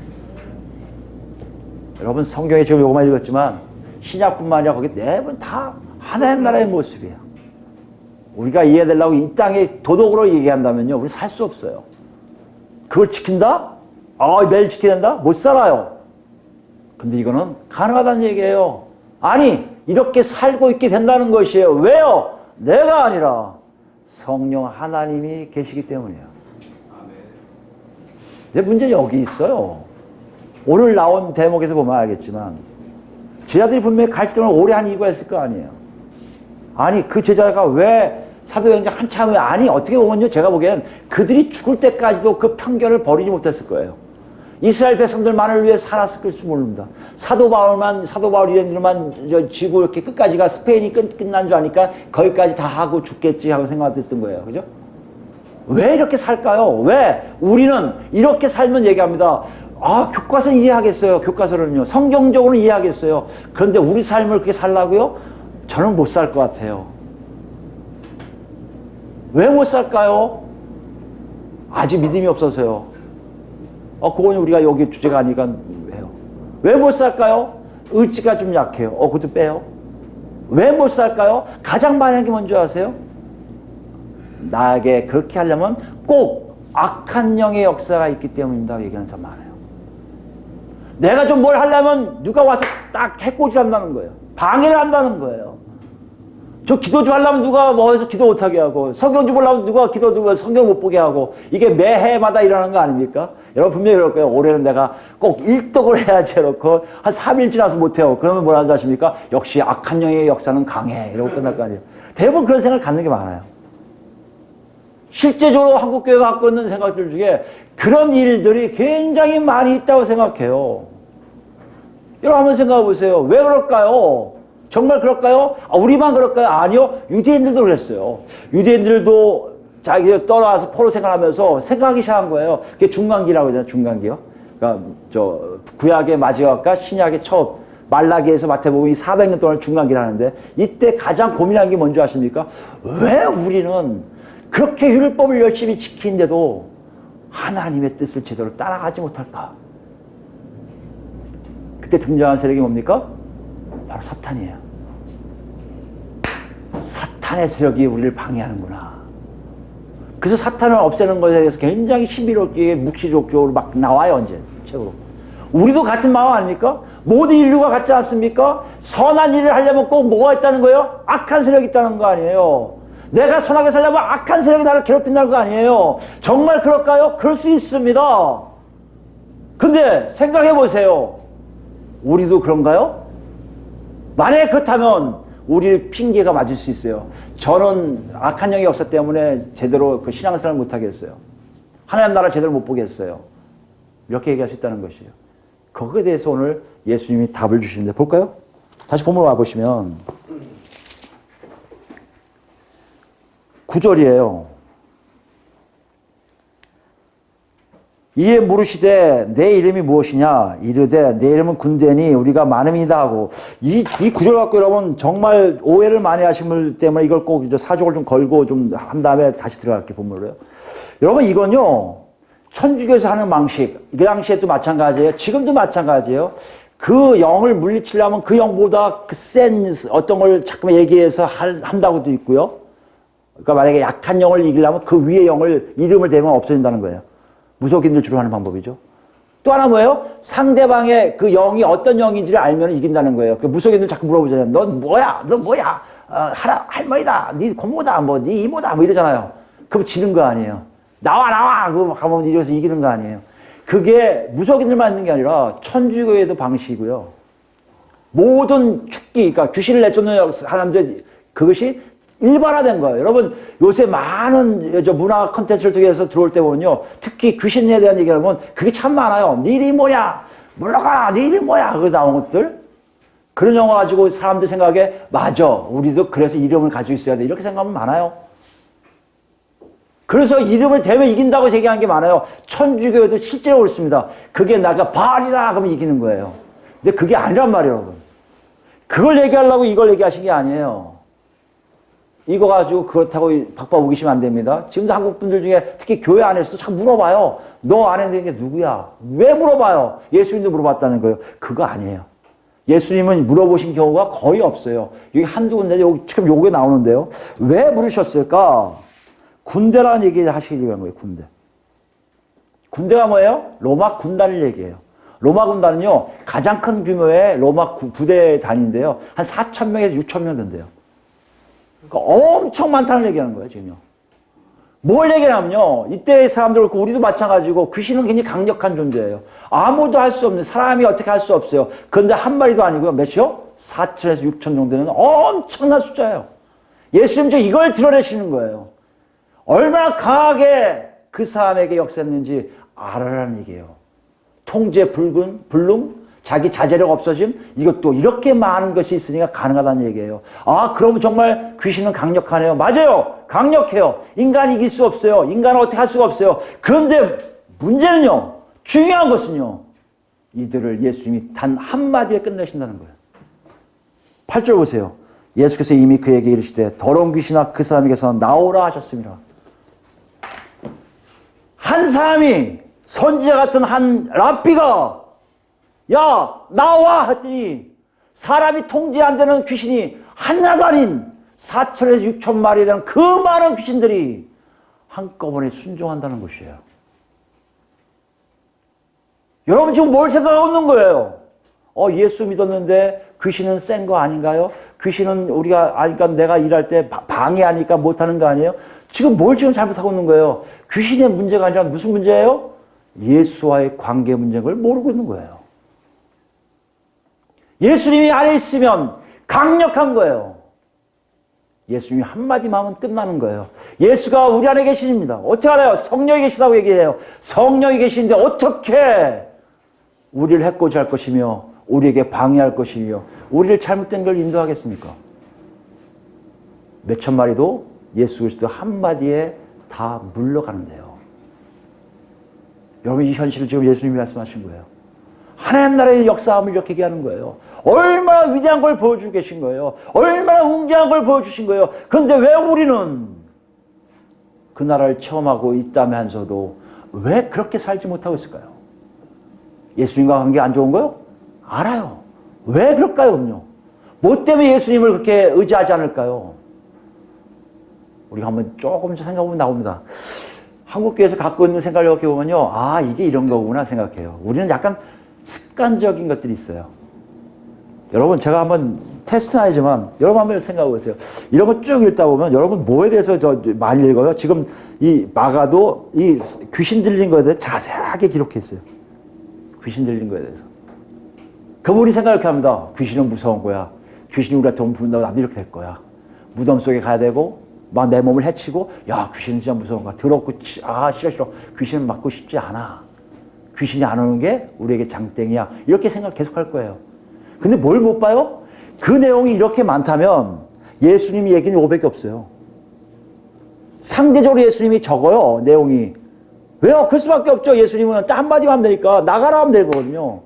A: 여러분, 성경에 지금 요거만 읽었지만 신약뿐만 아니라 거기 내분 다 하나님 나라의 모습이에요. 우리가 이해되려고 이 땅에 도덕으로 얘기한다면요, 우리 살 수 없어요. 그걸 지킨다? 매일 지켜야 된다? 못 살아요. 근데 이거는 가능하다는 얘기예요. 아니, 이렇게 살고 있게 된다는 것이에요. 왜요? 내가 아니라 성령 하나님이 계시기 때문이에요. 근데 문제는 여기 있어요. 오늘 나온 대목에서 보면 알겠지만 제자들이 분명히 갈등을 오래 한 이유가 있을 거 아니에요. 아니, 그 제자가 왜 사도행전 한참 후에, 아니 어떻게 보면요, 제가 보기엔 그들이 죽을 때까지도 그 편견을 버리지 못했을 거예요. 이스라엘 백성들만을 위해 살았을지 모릅니다. 사도 바울 이랜들만 지고 이렇게 끝까지가 스페인이 끝난 줄 아니까 거기까지 다 하고 죽겠지 하고 생각했던 거예요. 그죠? 왜 이렇게 살까요? 왜? 우리는 이렇게 살면 얘기합니다. 교과서는 이해하겠어요. 교과서는요. 성경적으로는 이해하겠어요. 그런데 우리 삶을 그렇게 살라고요? 저는 못 살 것 같아요. 왜 못 살까요? 아직 믿음이 없어서요. 그건 우리가 여기 주제가 아니니까 해요. 왜 못 살까요? 의지가 좀 약해요. 그것도 빼요. 왜 못 살까요? 가장 많이 하는 게 뭔지 아세요? 나에게 그렇게 하려면 꼭 악한 영의 역사가 있기 때문이다 얘기하는 사람 많아요. 내가 좀 뭘 하려면 누가 와서 딱 해코지를 한다는 거예요. 방해를 한다는 거예요. 저 기도 좀 하려면 누가 해서 기도 못하게 하고, 성경 좀 보려면 누가 기도 좀 성경 못 보게 하고, 이게 매해마다 일어나는 거 아닙니까? 여러분 분명히 그럴 거예요. 올해는 내가 꼭 일독을 해야지 해놓고 한 3일 지나서 못해요. 그러면 뭐라 하지 아십니까? 역시 악한 영의 역사는 강해. 이러고 끝날 거 아니에요. 대부분 그런 생각을 갖는 게 많아요. 실제적으로 한국교회가 갖고 있는 생각들 중에 그런 일들이 굉장히 많이 있다고 생각해요. 여러분 한번 생각해 보세요. 왜 그럴까요? 정말 그럴까요? 우리만 그럴까요? 아니요. 유대인들도 그랬어요. 유대인들도 자기 떠나서 포로 생활하면서 생각하기 시작한 거예요. 그게 중간기라고 하잖아요. 중간기요. 그러니까 구약의 마지막과 신약의 첫, 말라기에서 마태복음이 400년 동안 중간기를 하는데, 이때 가장 고민한 게 뭔지 아십니까? 왜 우리는 그렇게 율법을 열심히 지키는데도 하나님의 뜻을 제대로 따라가지 못할까? 그때 등장한 세력이 뭡니까? 바로 사탄이에요. 사탄의 세력이 우리를 방해하는구나. 그래서 사탄을 없애는 것에 대해서 굉장히 신비롭게 묵시적으로 막 나와요. 언제 책으로. 우리도 같은 마음 아닙니까? 모든 인류가 같지 않습니까? 선한 일을 하려면 꼭 뭐가 있다는 거예요? 악한 세력이 있다는 거 아니에요. 내가 선하게 살려면 악한 세력이 나를 괴롭힌다는 거 아니에요. 정말 그럴까요? 그럴 수 있습니다. 근데 생각해 보세요. 우리도 그런가요? 만약에 그렇다면 우리 핑계가 맞을 수 있어요. 저는 악한 영의 역사 때문에 제대로 그 신앙생활을 못하겠어요. 하나님 나라를 제대로 못 보겠어요. 이렇게 얘기할 수 있다는 것이에요. 거기에 대해서 오늘 예수님이 답을 주시는데 볼까요? 다시 본문 와보시면 9절이에요. 이에 물으시되 내 이름이 무엇이냐 이르되 내 이름은 군대니 우리가 많음이다 하고 이 구절 갖고 여러분 정말 오해를 많이 하신 분 때문에 이걸 꼭 사족을 좀 걸고 좀 한 다음에 다시 들어갈게요. 본문으로요. 여러분 이건요 천주교에서 하는 방식 그 당시에도 마찬가지예요. 지금도 마찬가지예요. 그 영을 물리치려면 그 영보다 그 센 어떤 걸 자꾸만 얘기해서 한다고도 있고요. 그러니까 만약에 약한 영을 이기려면 그 위의 영을 이름을 대면 없어진다는 거예요. 무속인들 주로 하는 방법이죠. 또 하나 뭐예요? 상대방의 그 영이 어떤 영인지를 알면 이긴다는 거예요. 그 무속인들 자꾸 물어보잖아요. 넌 뭐야? 너 뭐야? 할머니다. 네 고모다. 뭐 네 이모다. 뭐 이러잖아요. 그럼 지는 거 아니에요. 나와. 그거 가면 이래서 이기는 거 아니에요. 그게 무속인들만 있는 게 아니라 천주교에도 방식이고요. 모든 축기, 그러니까 귀신을 내쫓는 사람들 그것이 일반화된 거예요. 여러분 요새 많은 문화 콘텐츠를 통해서 들어올 때 보면요. 특히 귀신에 대한 얘기를 하면 그게 참 많아요. 네 이름이 뭐냐? 물러가라. 네 이름이 뭐야? 그거 나온 것들. 그런 영화 가지고 사람들 생각에 맞아. 우리도 그래서 이름을 가지고 있어야 돼. 이렇게 생각하면 많아요. 그래서 이름을 대면 이긴다고 얘기하는 게 많아요. 천주교에도 실제로 그렇습니다. 그게 나가 바알이다 그러면 이기는 거예요. 근데 그게 아니란 말이에요. 여러분. 그걸 얘기하려고 이걸 얘기하신 게 아니에요. 이거 가지고 그렇다고 박박 우기시면 안 됩니다. 지금도 한국 분들 중에 특히 교회 안에서도 자꾸 물어봐요. 너 안에 있는 게 누구야? 왜 물어봐요? 예수님도 물어봤다는 거예요. 그거 아니에요. 예수님은 물어보신 경우가 거의 없어요. 여기 한두 군데 여기 지금 요게 나오는데요. 왜 물으셨을까? 군대라는 얘기를 하시기 위한 거예요. 군대. 군대가 뭐예요? 로마 군단을 얘기해요. 로마 군단은요. 가장 큰 규모의 로마 부대 단위인데요. 한 4,000명에서 6,000명 된대요. 그러니까 엄청 많다는 얘기하는 거예요, 지금요. 뭘 얘기하냐면요. 이때 사람들 그렇고 우리도 마찬가지고 귀신은 굉장히 강력한 존재예요. 아무도 할 수 없는 사람이 어떻게 할 수 없어요. 그런데 한 마리도 아니고요. 몇이요? 4천에서 6천 정도 되는 엄청난 숫자예요. 예수님 저 이걸 드러내시는 거예요. 얼마나 강하게 그 사람에게 역사했는지 알아라는 얘기예요. 통제 불능, 자기 자제력 없어짐, 이것도 이렇게 많은 것이 있으니까 가능하다는 얘기예요. 아, 그러면 정말 귀신은 강력하네요. 맞아요. 강력해요. 인간이 이길 수 없어요. 인간은 어떻게 할 수가 없어요. 그런데 문제는요. 중요한 것은요. 이들을 예수님이 단 한마디에 끝내신다는 거예요. 8절 보세요. 예수께서 이미 그에게 이르시되 더러운 귀신아 그 사람에게서 나오라 하셨습니다. 한 사람이 선지자 같은 한 랍비가 야 나와 했더니 사람이 통제 안 되는 귀신이 하나도 아닌 4천에서 6천 마리에 대한 그 많은 귀신들이 한꺼번에 순종한다는 것이에요. 여러분 지금 뭘 생각하고 있는 거예요? 예수 믿었는데 귀신은 센 거 아닌가요? 귀신은 우리가 아니까 내가 일할 때 방해하니까 못하는 거 아니에요? 지금 뭘 지금 잘못하고 있는 거예요? 귀신의 문제가 아니라 무슨 문제예요? 예수와의 관계 문제인 걸 모르고 있는 거예요. 예수님이 안에 있으면 강력한 거예요. 예수님이 한마디만 하면 끝나는 거예요. 예수가 우리 안에 계십니다. 어떻게 알아요? 성령이 계시다고 얘기해요. 성령이 계시는데 어떻게 우리를 해코지 할 것이며 우리에게 방해할 것이며 우리를 잘못된 걸 인도하겠습니까? 몇천 마리도 예수 그리스도 한마디에 다 물러가는데요. 여러분 이 현실을 지금 예수님이 말씀하신 거예요. 하나님 나라의 역사함을 이렇게 얘기하는 거예요. 얼마나 위대한 걸 보여주고 계신 거예요. 얼마나 웅장한 걸 보여주신 거예요. 그런데 왜 우리는 그 나라를 체험하고 있다면서도 왜 그렇게 살지 못하고 있을까요? 예수님과 관계 안 좋은 거요? 알아요. 왜 그럴까요, 그럼요? 뭐 때문에 예수님을 그렇게 의지하지 않을까요? 우리가 한번 조금 생각해보면 나옵니다. 한국교회에서 갖고 있는 생각을 이렇게 보면요. 아, 이게 이런 거구나 생각해요. 우리는 약간 습관적인 것들이 있어요. 여러분, 제가 한번 테스트는 아니지만, 여러분 한번 생각해 보세요. 이런 거 쭉 읽다 보면, 여러분 뭐에 대해서 많이 읽어요? 지금 이 마가도 이 귀신 들린 거에 대해서 자세하게 기록해 있어요. 귀신 들린 거에 대해서. 그분이 생각을 이렇게 합니다. 귀신은 무서운 거야. 귀신이 우리한테 오면 부른다고 나도 이렇게 될 거야. 무덤 속에 가야 되고 막 내 몸을 해치고 야 귀신은 진짜 무서운가 더럽고 싫어 귀신은 맞고 싶지 않아. 귀신이 안 오는 게 우리에게 장땡이야. 이렇게 생각 계속할 거예요. 근데 뭘 못 봐요? 그 내용이 이렇게 많다면 예수님 얘기는 이거밖에 없어요. 상대적으로 예수님이 적어요. 내용이. 왜요? 그럴 수밖에 없죠. 예수님은 딱 한마디만 하면 되니까 나가라 하면 되거든요.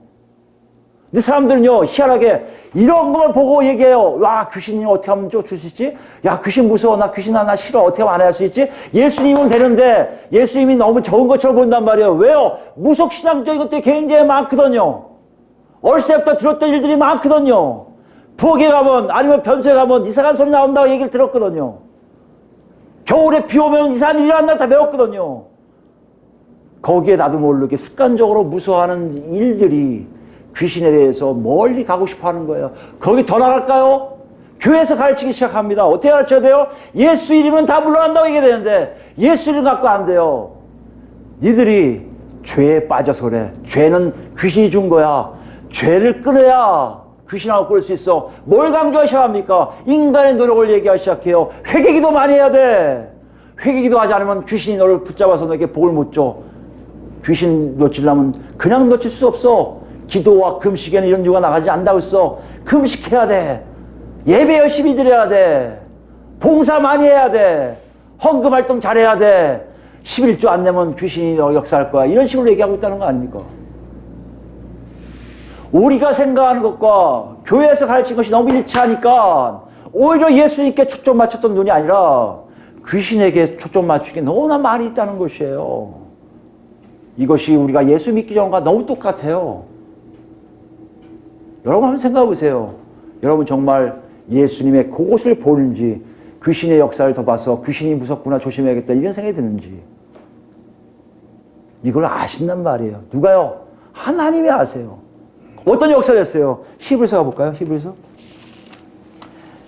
A: 근데 사람들은요 희한하게 이런 걸 보고 얘기해요. 와 귀신이 어떻게 하면 쫓을 수 있지? 야 귀신 무서워. 나 귀신 하나 싫어. 어떻게 하면 안 할 수 있지? 예수님은 되는데 예수님이 너무 적은 것처럼 본단 말이에요. 왜요? 무속신앙적인 것들이 굉장히 많거든요. 어렸을 때부터 들었던 일들이 많거든요. 부엌에 가면 아니면 변소에 가면 이상한 소리 나온다고 얘기를 들었거든요. 겨울에 비 오면 이상한 일이 일어난 날 다 배웠거든요. 거기에 나도 모르게 습관적으로 무서워하는 일들이 귀신에 대해서 멀리 가고 싶어 하는 거예요. 거기 더 나갈까요? 교회에서 가르치기 시작합니다. 어떻게 가르쳐야 돼요? 예수 이름은 다 물러난다고 얘기해야 되는데 예수 이름 갖고 안 돼요. 니들이 죄에 빠져서 그래. 죄는 귀신이 준 거야. 죄를 끊어야 귀신하고 끊을 수 있어. 뭘 강조하셔야 합니까? 인간의 노력을 얘기하기 시작해요. 회개기도 많이 해야 돼. 회개기도 하지 않으면 귀신이 너를 붙잡아서 너에게 복을 못 줘. 귀신 놓치려면 그냥 놓칠 수 없어. 기도와 금식에는 이런 유가 나가지 않는다고 했어. 금식해야 돼. 예배 열심히 드려야 돼. 봉사 많이 해야 돼. 헌금 활동 잘해야 돼. 11조 안 내면 귀신이 역사할 거야. 이런 식으로 얘기하고 있다는 거 아닙니까? 우리가 생각하는 것과 교회에서 가르친 것이 너무 일치하니까 오히려 예수님께 초점 맞췄던 눈이 아니라 귀신에게 초점 맞추기 너무나 많이 있다는 것이에요. 이것이 우리가 예수 믿기 전과 너무 똑같아요. 여러분 한번 생각해 보세요. 여러분 정말 예수님의 그곳을 보는지 귀신의 역사를 더 봐서 귀신이 무섭구나 조심해야겠다 이런 생각이 드는지 이걸 아신단 말이에요. 누가요? 하나님이 아세요. 어떤 역사를 했어요? 히브리서 가볼까요? 히브리서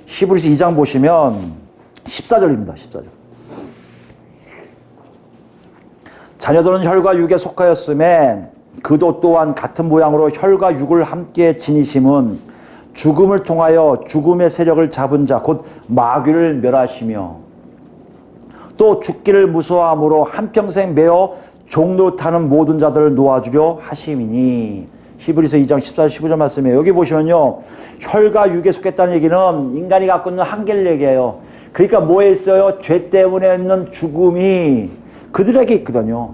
A: 2장 보시면 14절입니다. 14절. 자녀들은 혈과 육에 속하였음에 그도 또한 같은 모양으로 혈과 육을 함께 지니심은 죽음을 통하여 죽음의 세력을 잡은 자 곧 마귀를 멸하시며 또 죽기를 무서워함으로 한평생 매어 종노릇하는 모든 자들을 놓아주려 하심이니. 히브리서 2장 14절 15절 말씀이에요. 여기 보시면요 혈과 육에 속했다는 얘기는 인간이 갖고 있는 한계를 얘기해요. 그러니까 뭐에 있어요? 죄 때문에 있는 죽음이 그들에게 있거든요.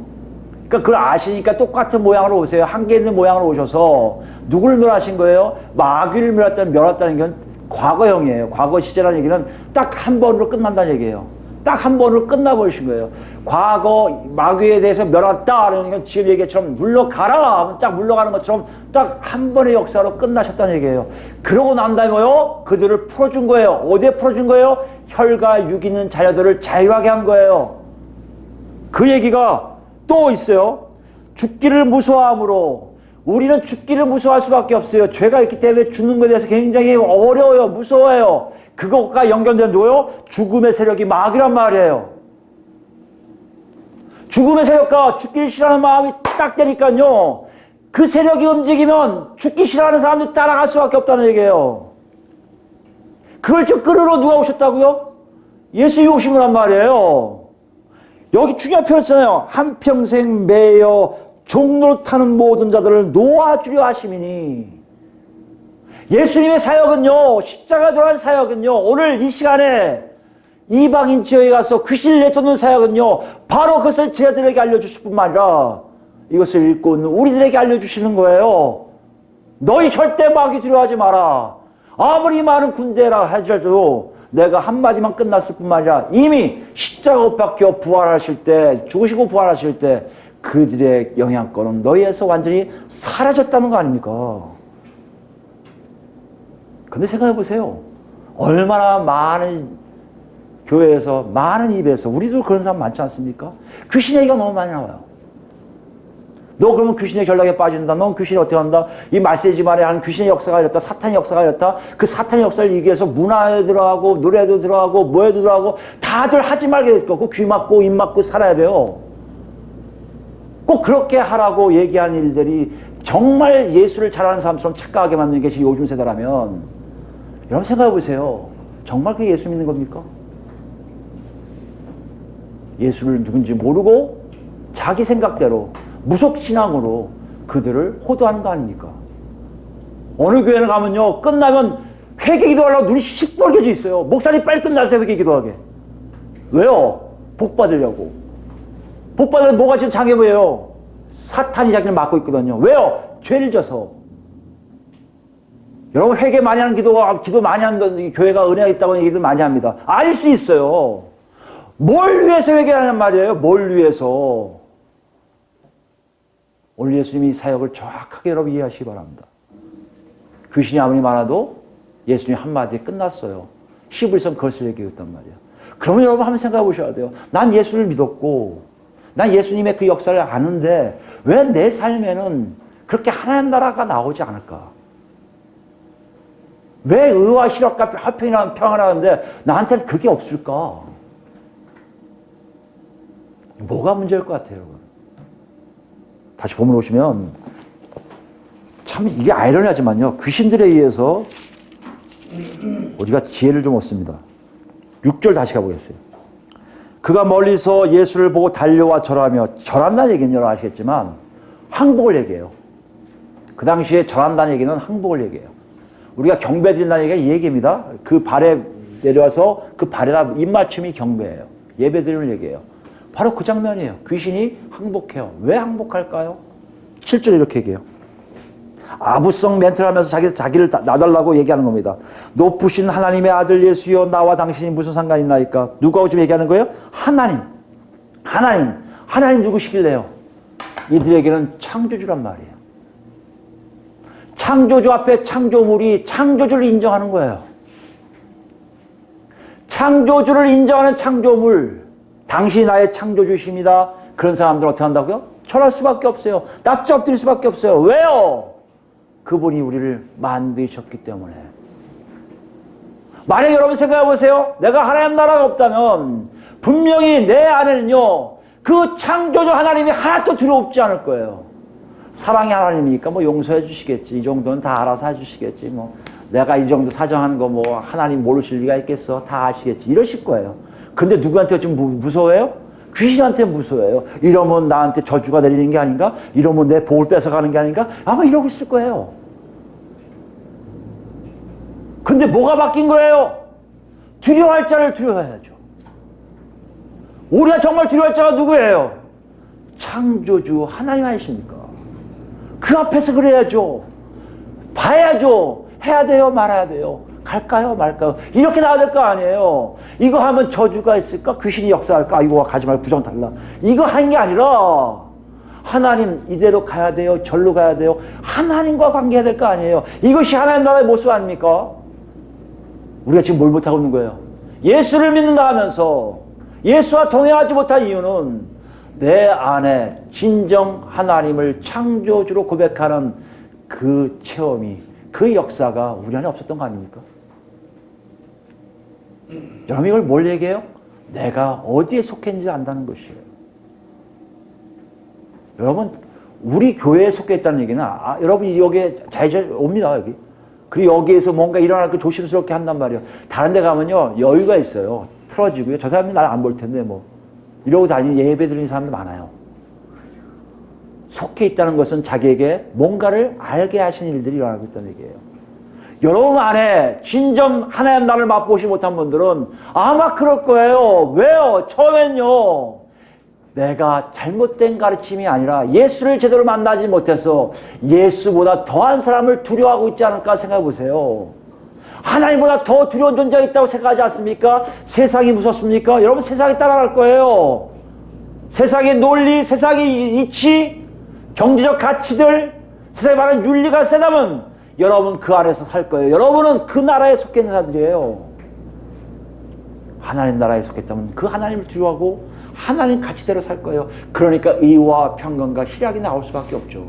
A: 그러니까 그걸 아시니까 똑같은 모양으로 오세요. 한계 있는 모양으로 오셔서 누구를 멸하신 거예요? 마귀를 멸했다는 건 과거형이에요. 과거 시제라는 얘기는 딱 한 번으로 끝난다는 얘기예요. 딱 한 번으로 끝나버리신 거예요. 과거 마귀에 대해서 멸했다라는 건 지금 얘기처럼 물러가라 하면 딱 물러가는 것처럼 딱 한 번의 역사로 끝나셨다는 얘기예요. 그러고 난 다음에 뭐요? 그들을 풀어준 거예요. 어디에 풀어준 거예요? 혈과 육 있는 자녀들을 자유하게 한 거예요. 그 얘기가 또 있어요. 죽기를 무서워함으로. 우리는 죽기를 무서워할 수밖에 없어요. 죄가 있기 때문에 죽는 것에 대해서 굉장히 어려워요. 무서워해요. 그것과 연결된 뭐요? 죽음의 세력이 마귀란 말이에요. 죽음의 세력과 죽기를 싫어하는 마음이 딱 되니까요. 그 세력이 움직이면 죽기 싫어하는 사람들이 따라갈 수밖에 없다는 얘기예요. 그걸 좀 끌으러 누가 오셨다고요? 예수님이 오신 거란 말이에요. 여기 중요한 표현 있잖아요. 한평생 매여 종노릇하는 모든 자들을 놓아주려 하심이니. 예수님의 사역은요, 십자가 돌아간 사역은요, 오늘 이 시간에 이방인 지역에 가서 귀신을 내쫓는 사역은요, 바로 그것을 제자들에게 알려주실 뿐만 아니라 이것을 읽고 있는 우리들에게 알려주시는 거예요. 너희 절대 마귀 두려워하지 마라. 아무리 많은 군대라 하더라도 내가 한마디만 끝났을 뿐만 아니라 이미 십자가 못 박혀 부활하실 때, 죽으시고 부활하실 때 그들의 영향권은 너희에서 완전히 사라졌다는 거 아닙니까? 근데 생각해 보세요. 얼마나 많은 교회에서, 많은 입에서, 우리도 그런 사람 많지 않습니까? 귀신 얘기가 너무 많이 나와요. 너 그러면 귀신의 전략에 빠진다. 넌 귀신이 어떻게 한다. 이 말세지만에 하는 귀신의 역사가 이렇다. 사탄의 역사가 이렇다. 그 사탄의 역사를 이기기 위해서 문화에 들어가고 노래도 들어가고 뭐에도 들어가고 다들 하지 말게 될 거고 귀 막고 입 막고 살아야 돼요. 꼭 그렇게 하라고 얘기한 일들이 정말 예수를 잘하는 사람처럼 착각하게 만드는 것이 요즘 세대라면 여러분 생각해 보세요. 정말 그게 예수 믿는 겁니까? 예수를 누군지 모르고 자기 생각대로 무속신앙으로 그들을 호도하는 거 아닙니까? 어느 교회는 가면요, 끝나면 회개기도 하려고 눈이 시뻘개져 있어요. 목사님 빨리 끝나세요, 회개기도 하게. 왜요? 복 받으려고. 복 받으면 뭐가 지금 장애물이에요? 사탄이 자기를 막고 있거든요. 왜요? 죄를 져서. 여러분 회개 많이 하는 기도 많이 하는 교회가 은혜가 있다고 얘기도 많이 합니다. 아닐 수 있어요. 뭘 위해서 회개하는 말이에요? 뭘 위해서? 오늘 예수님이 이 사역을 정확하게 여러분 이해하시기 바랍니다. 귀신이 아무리 많아도 예수님 한마디에 끝났어요. 히브리서는 그것을 얘기했단 말이야. 그러면 여러분 한번 생각해 보셔야 돼요. 난 예수를 믿었고 난 예수님의 그 역사를 아는데 왜 내 삶에는 그렇게 하나님 나라가 나오지 않을까? 왜 의와 실업과 화평이라는 평을 하는데 나한테는 그게 없을까? 뭐가 문제일 것 같아요, 여러분? 다시 본문 오시면 참 이게 아이러니하지만요. 귀신들에 의해서 우리가 지혜를 좀 얻습니다. 6절 다시 가보겠어요. 그가 멀리서 예수를 보고 달려와 절하며, 절한다는 얘기는 여러분 아시겠지만 항복을 얘기해요. 그 당시에 절한다는 얘기는 항복을 얘기해요. 우리가 경배 드린다는 얘기가 이 얘기입니다. 그 발에 내려와서 그 발에다 입맞춤이 경배예요. 예배 드리는 얘기예요. 바로 그 장면이에요. 귀신이 항복해요. 왜 항복할까요? 7절에 이렇게 얘기해요. 아부성 멘트를 하면서 자기를 놔달라고 얘기하는 겁니다. 높으신 하나님의 아들 예수여, 나와 당신이 무슨 상관이 있나이까? 누가 지금 얘기하는 거예요? 하나님 누구시길래요? 이들에게는 창조주란 말이에요. 창조주 앞에 창조물이 창조주를 인정하는 거예요. 창조주를 인정하는 창조물, 당신이 나의 창조주십니다. 그런 사람들은 어떻게 한다고요? 절할 수밖에 없어요. 납작 엎드릴 수밖에 없어요. 왜요? 그분이 우리를 만드셨기 때문에. 만약 여러분 생각해 보세요. 내가 하나님 나라가 없다면 분명히 내 안에는요, 그 창조주 하나님이 하나도 두려움없지 않을 거예요. 사랑의 하나님이니까 뭐 용서해 주시겠지. 이 정도는 다 알아서 해주시겠지. 뭐 내가 이 정도 사정하는 거 뭐 하나님 모르실 리가 있겠어. 다 아시겠지. 이러실 거예요. 근데 누구한테 좀 무서워해요? 귀신한테 무서워해요. 이러면 나한테 저주가 내리는 게 아닌가? 이러면 내 복을 뺏어가는 게 아닌가? 아마 이러고 있을 거예요. 근데 뭐가 바뀐 거예요? 두려워할 자를 두려워해야죠. 우리가 정말 두려워할 자가 누구예요? 창조주 하나님 아니십니까? 그 앞에서 그래야죠. 봐야죠. 해야 돼요, 말아야 돼요. 갈까요, 말까요? 이렇게 나와야 될 거 아니에요. 이거 하면 저주가 있을까? 귀신이 역사할까? 이거 가지 말고 부정 달라. 이거 한 게 아니라 하나님 이대로 가야 돼요. 절로 가야 돼요. 하나님과 관계해야 될 거 아니에요. 이것이 하나님 나라의 모습 아닙니까? 우리가 지금 뭘 못하고 있는 거예요? 예수를 믿는다 하면서 예수와 동행하지 못한 이유는 내 안에 진정 하나님을 창조주로 고백하는 그 체험이, 그 역사가 우리 안에 없었던 거 아닙니까? 여러분 이걸 뭘 얘기해요? 내가 어디에 속했는지 안다는 것이에요. 여러분 우리 교회에 속해 있다는 얘기는 여러분 여기에 잘 옵니다. 여기. 그리고 여기에서 뭔가 일어날 거 조심스럽게 한단 말이에요. 다른 데 가면요 여유가 있어요. 틀어지고요. 저 사람이 날 안 볼 텐데 뭐 이러고 다니는 예배 드리는 사람들 많아요. 속해 있다는 것은 자기에게 뭔가를 알게 하신 일들이 일어나고 있다는 얘기예요. 여러분 안에 진정 하나님 나라를 맛보지 못한 분들은 아마 그럴 거예요. 왜요? 처음엔요. 내가 잘못된 가르침이 아니라 예수를 제대로 만나지 못해서 예수보다 더한 사람을 두려워하고 있지 않을까 생각해 보세요. 하나님보다 더 두려운 존재가 있다고 생각하지 않습니까? 세상이 무섭습니까? 여러분 세상에 따라갈 거예요. 세상의 논리, 세상의 이치, 경제적 가치들, 세상에 말하는 윤리가 세다면 여러분 그 안에서 살 거예요. 여러분은 그 나라에 속해 있는 자들이에요. 하나님 나라에 속했다면 그 하나님을 두려워하고 하나님 가치대로 살 거예요. 그러니까 의와 평강과 희락이 나올 수밖에 없죠.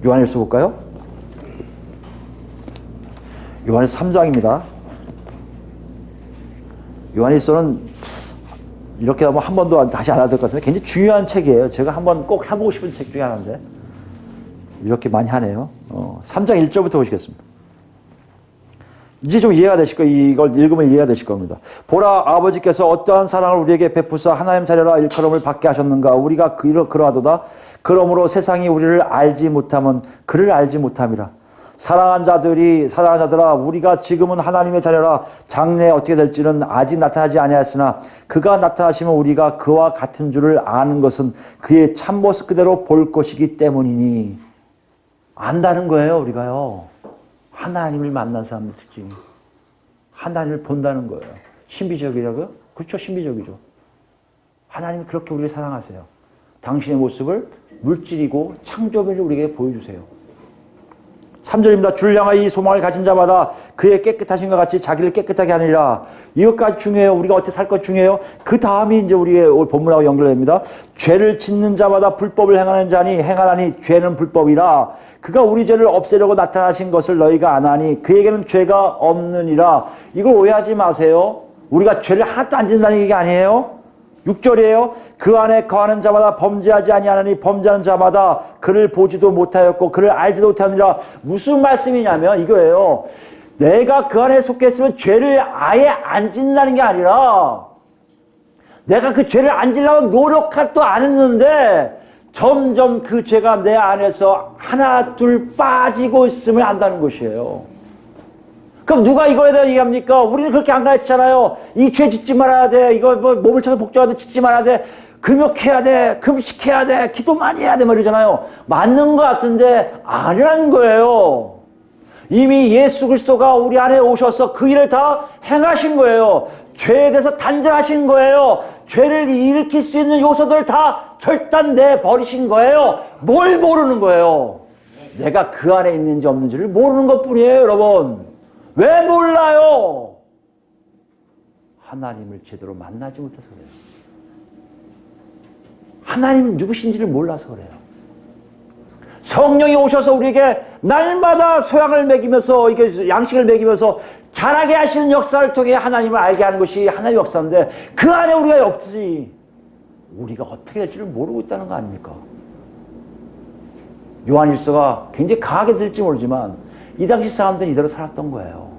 A: 요한일서 볼까요? 요한일서 3장입니다. 요한일서는 이렇게 하면 한 번도 다시 안 해야 될 것 같은데 굉장히 중요한 책이에요. 제가 한번 꼭 해보고 싶은 책 중에 하나인데 이렇게 많이 하네요. 3장 1절부터 보시겠습니다. 이제 좀 이해가 되실 거예요. 이걸 읽으면 이해가 되실 겁니다. 보라, 아버지께서 어떠한 사랑을 우리에게 베푸사 하나님 자녀라 일컬음을 받게 하셨는가. 우리가 그러하도다. 그러므로 세상이 우리를 알지 못하면 그를 알지 못함이라. 사랑하는 자들아, 우리가 지금은 하나님의 자녀라. 장래에 어떻게 될지는 아직 나타나지 아니하였으나 그가 나타나시면 우리가 그와 같은 줄을 아는 것은 그의 참모습 그대로 볼 것이기 때문이니. 안다는 거예요, 우리가요. 하나님을 만난 사람의 특징이. 하나님을 본다는 거예요. 신비적이라고요? 그렇죠, 신비적이죠. 하나님이 그렇게 우리를 사랑하세요. 당신의 모습을 물질이고 창조물을 우리에게 보여주세요. 3절입니다. 줄 향하여 이 소망을 가진 자마다 그의 깨끗하신과 같이 자기를 깨끗하게 하느니라. 이것까지 중요해요. 우리가 어떻게 살 것 중요해요. 그 다음이 이제 우리의 오늘 본문하고 연결됩니다. 죄를 짓는 자마다 불법을 행하는 자니 행하나니 죄는 불법이라. 그가 우리 죄를 없애려고 나타나신 것을 너희가 아나니 그에게는 죄가 없느니라. 이걸 오해하지 마세요. 우리가 죄를 하나도 안 짓는다는 얘기 아니에요. 6절이에요. 그 안에 거하는 자마다 범죄하지 아니하나니 범죄하는 자마다 그를 보지도 못하였고 그를 알지도 못하느니라. 무슨 말씀이냐면 이거예요. 내가 그 안에 속했으면 죄를 아예 안 짓는다는 게 아니라 내가 그 죄를 안 지려고 노력도 안 했는데 점점 그 죄가 내 안에서 하나 둘 빠지고 있음을 안다는 것이에요. 그럼 누가 이거에 대해 얘기합니까? 우리는 그렇게 안 가르치잖아요. 이 죄 짓지 말아야 돼. 이거 뭐 몸을 쳐서 복종하듯 짓지 말아야 돼. 금욕해야 돼. 금식해야 돼. 기도 많이 해야 돼. 말이잖아요. 맞는 것 같은데 아니라는 거예요. 이미 예수 그리스도가 우리 안에 오셔서 그 일을 다 행하신 거예요. 죄에 대해서 단절하신 거예요. 죄를 일으킬 수 있는 요소들을 다 절단내 버리신 거예요. 뭘 모르는 거예요? 내가 그 안에 있는지 없는지를 모르는 것뿐이에요, 여러분. 왜 몰라요? 하나님을 제대로 만나지 못해서 그래요. 하나님은 누구신지를 몰라서 그래요. 성령이 오셔서 우리에게 날마다 소양을 먹이면서 이게 양식을 먹이면서 자라게 하시는 역사를 통해 하나님을 알게 하는 것이 하나님의 역사인데 그 안에 우리가 없지. 우리가 어떻게 될지를 모르고 있다는 거 아닙니까? 요한일서가 굉장히 강하게 들릴지 모르지만 이 당시 사람들은 이대로 살았던 거예요.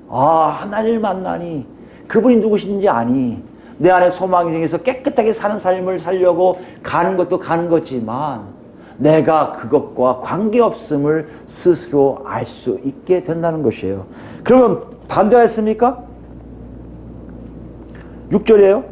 A: 아, 하나님을 만나니 그분이 누구신지 아니 내 안에 소망이 생겨서 깨끗하게 사는 삶을 살려고 가는 것도 가는 거지만 내가 그것과 관계없음을 스스로 알 수 있게 된다는 것이에요. 그러면 반대가 있습니까? 6절이에요.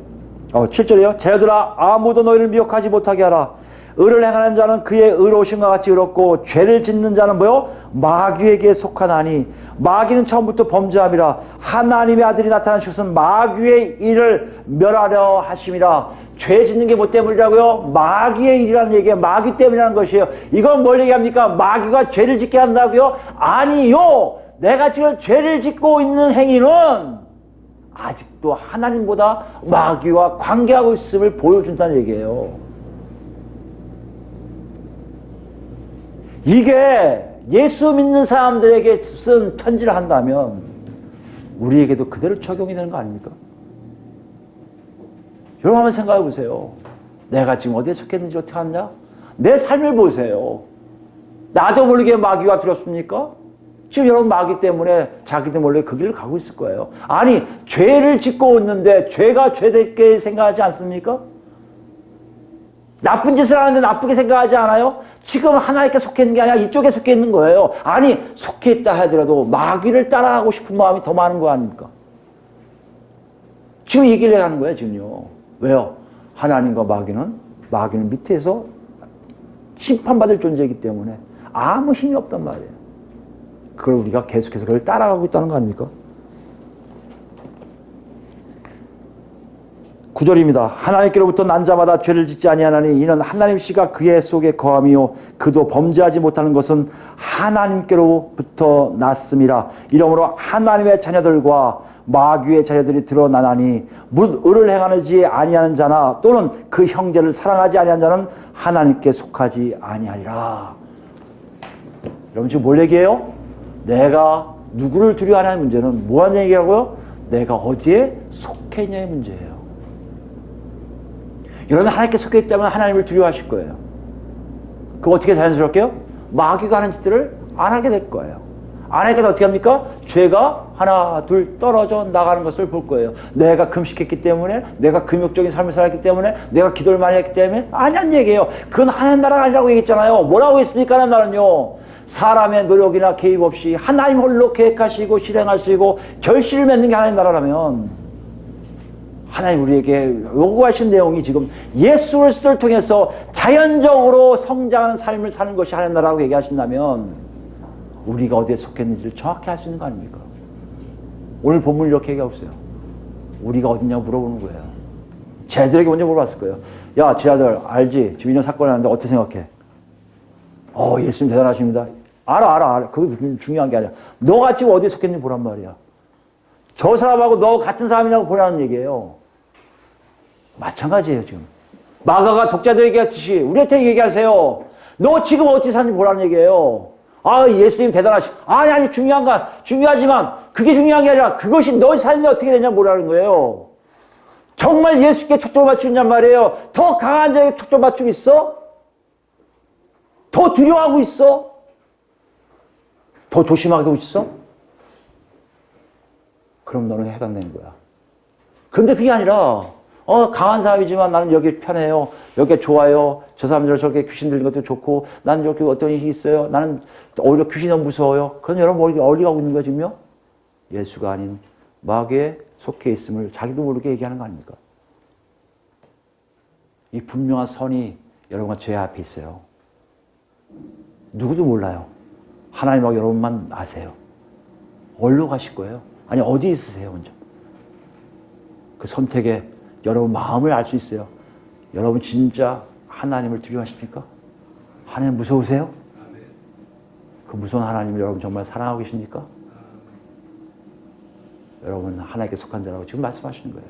A: 7절이에요. 자녀들아 아무도 너희를 미혹하지 못하게 하라. 의를 행하는 자는 그의 의로우심과 같이 의롭고 죄를 짓는 자는 뭐요? 마귀에게 속하나니 마귀는 처음부터 범죄함이라. 하나님의 아들이 나타나신 것은 마귀의 일을 멸하려 하심이라. 죄 짓는 게 뭐 때문이라고요? 마귀의 일이라는 얘기예요. 마귀 때문이라는 것이에요. 이건 뭘 얘기합니까? 마귀가 죄를 짓게 한다고요? 아니요. 내가 지금 죄를 짓고 있는 행위는 아직도 하나님보다 마귀와 관계하고 있음을 보여준다는 얘기예요. 이게 예수 믿는 사람들에게 쓴 편지를 한다면 우리에게도 그대로 적용이 되는 거 아닙니까? 여러분 한번 생각해 보세요. 내가 지금 어디에 속했는지 어떻게 하냐? 내 삶을 보세요. 나도 모르게 마귀가 들었습니까? 지금 여러분 마귀 때문에 자기도 몰래 그 길을 가고 있을 거예요. 아니 죄를 짓고 있는데 죄가 죄되게 생각하지 않습니까? 나쁜 짓을 하는데 나쁘게 생각하지 않아요? 지금 하나님께 속해 있는 게 아니라 이쪽에 속해 있는 거예요. 아니 속해 있다 하더라도 마귀를 따라가고 싶은 마음이 더 많은 거 아닙니까? 지금 이 길을 가는 거예요. 지금요. 왜요? 하나님과 마귀는 밑에서 심판받을 존재이기 때문에 아무 힘이 없단 말이에요. 그걸 우리가 계속해서 그걸 따라가고 있다는 거 아닙니까? 9절입니다. 하나님께로부터 난 자마다 죄를 짓지 아니하나니 이는 하나님 씨가 그의 속에 거함이요 그도 범죄하지 못하는 것은 하나님께로부터 났음이라. 이러므로 하나님의 자녀들과 마귀의 자녀들이 드러나나니 묻 의를 행하지 아니하는 자나 또는 그 형제를 사랑하지 아니하는 자는 하나님께 속하지 아니하리라. 여러분 지금 뭘 얘기해요? 내가 누구를 두려워하냐의 문제는 뭐하는 얘기라고요? 내가 어디에 속해 있냐의 문제예요. 여러분 하나님께 속해 있다면 하나님을 두려워하실 거예요. 그럼 어떻게 자연스럽게요? 마귀가 하는 짓들을 안 하게 될 거예요. 안 하니까 어떻게 합니까? 죄가 하나 둘 떨어져 나가는 것을 볼 거예요. 내가 금식했기 때문에, 내가 금욕적인 삶을 살았기 때문에, 내가 기도를 많이 했기 때문에 아니란 얘기예요. 그건 하나님 나라가 아니라고 얘기했잖아요. 뭐라고 했습니까? 하나님 나라는요, 사람의 노력이나 개입 없이 하나님 홀로 계획하시고 실행하시고 결실을 맺는 게 하나님 나라라면, 하나님 우리에게 요구하신 내용이 지금 예수 그리스도를 통해서 자연적으로 성장하는 삶을 사는 것이 하나님 나라라고 얘기하신다면 우리가 어디에 속했는지를 정확히 알 수 있는 거 아닙니까? 오늘 본문이 이렇게 얘기하고 있어요. 우리가 어디냐고 물어보는 거예요. 제 아들에게 먼저 물어봤을 거예요. 야, 제 아들 알지? 지금 이런 사건이 났는데 어떻게 생각해? 예수님 대단하십니다. 알아. 그게 중요한 게 아니야. 너가 지금 어디에 속했는지 보란 말이야. 저 사람하고 너 같은 사람이냐고 보라는 얘기예요. 마찬가지예요, 지금. 마가가 독자들에게 했듯이 우리한테 얘기하세요. 너 지금 어떻게 사는지 보라는 얘기예요. 예수님 아니, 중요하지만 그게 중요한 게 아니라 그것이 너의 삶이 어떻게 되냐 보라는 거예요. 정말 예수께 초점을 맞추느냐 말이에요. 더 강한 자에게 초점 맞추고 있어? 더 두려워하고 있어? 더 조심하고 있어? 그럼 너는 해당되는 거야. 그런데 그게 아니라 강한 사람이지만 나는 여기 편해요. 여기 좋아요. 저 사람들 저렇게 귀신 들린 것도 좋고 나는 저렇게 어떤 일이 있어요. 나는 오히려 귀신이 너무 무서워요. 그건 여러분 어디 가고 있는 거야 지금요? 예수가 아닌 마귀에 속해 있음을 자기도 모르게 얘기하는 거 아닙니까? 이 분명한 선이 여러분과 죄 앞에 있어요. 누구도 몰라요. 하나님하고 여러분만 아세요. 어디로 가실 거예요? 아니 어디 있으세요 먼저? 그 선택에 여러분 마음을 알 수 있어요. 여러분 진짜 하나님을 두려워하십니까? 하나님 무서우세요? 그 무서운 하나님을 여러분 정말 사랑하고 계십니까? 여러분 하나님께 속한 자라고 지금 말씀하시는 거예요.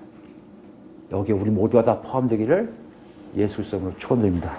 A: 여기에 우리 모두가 다 포함되기를 예수 그리스도 이름으로 축원드립니다.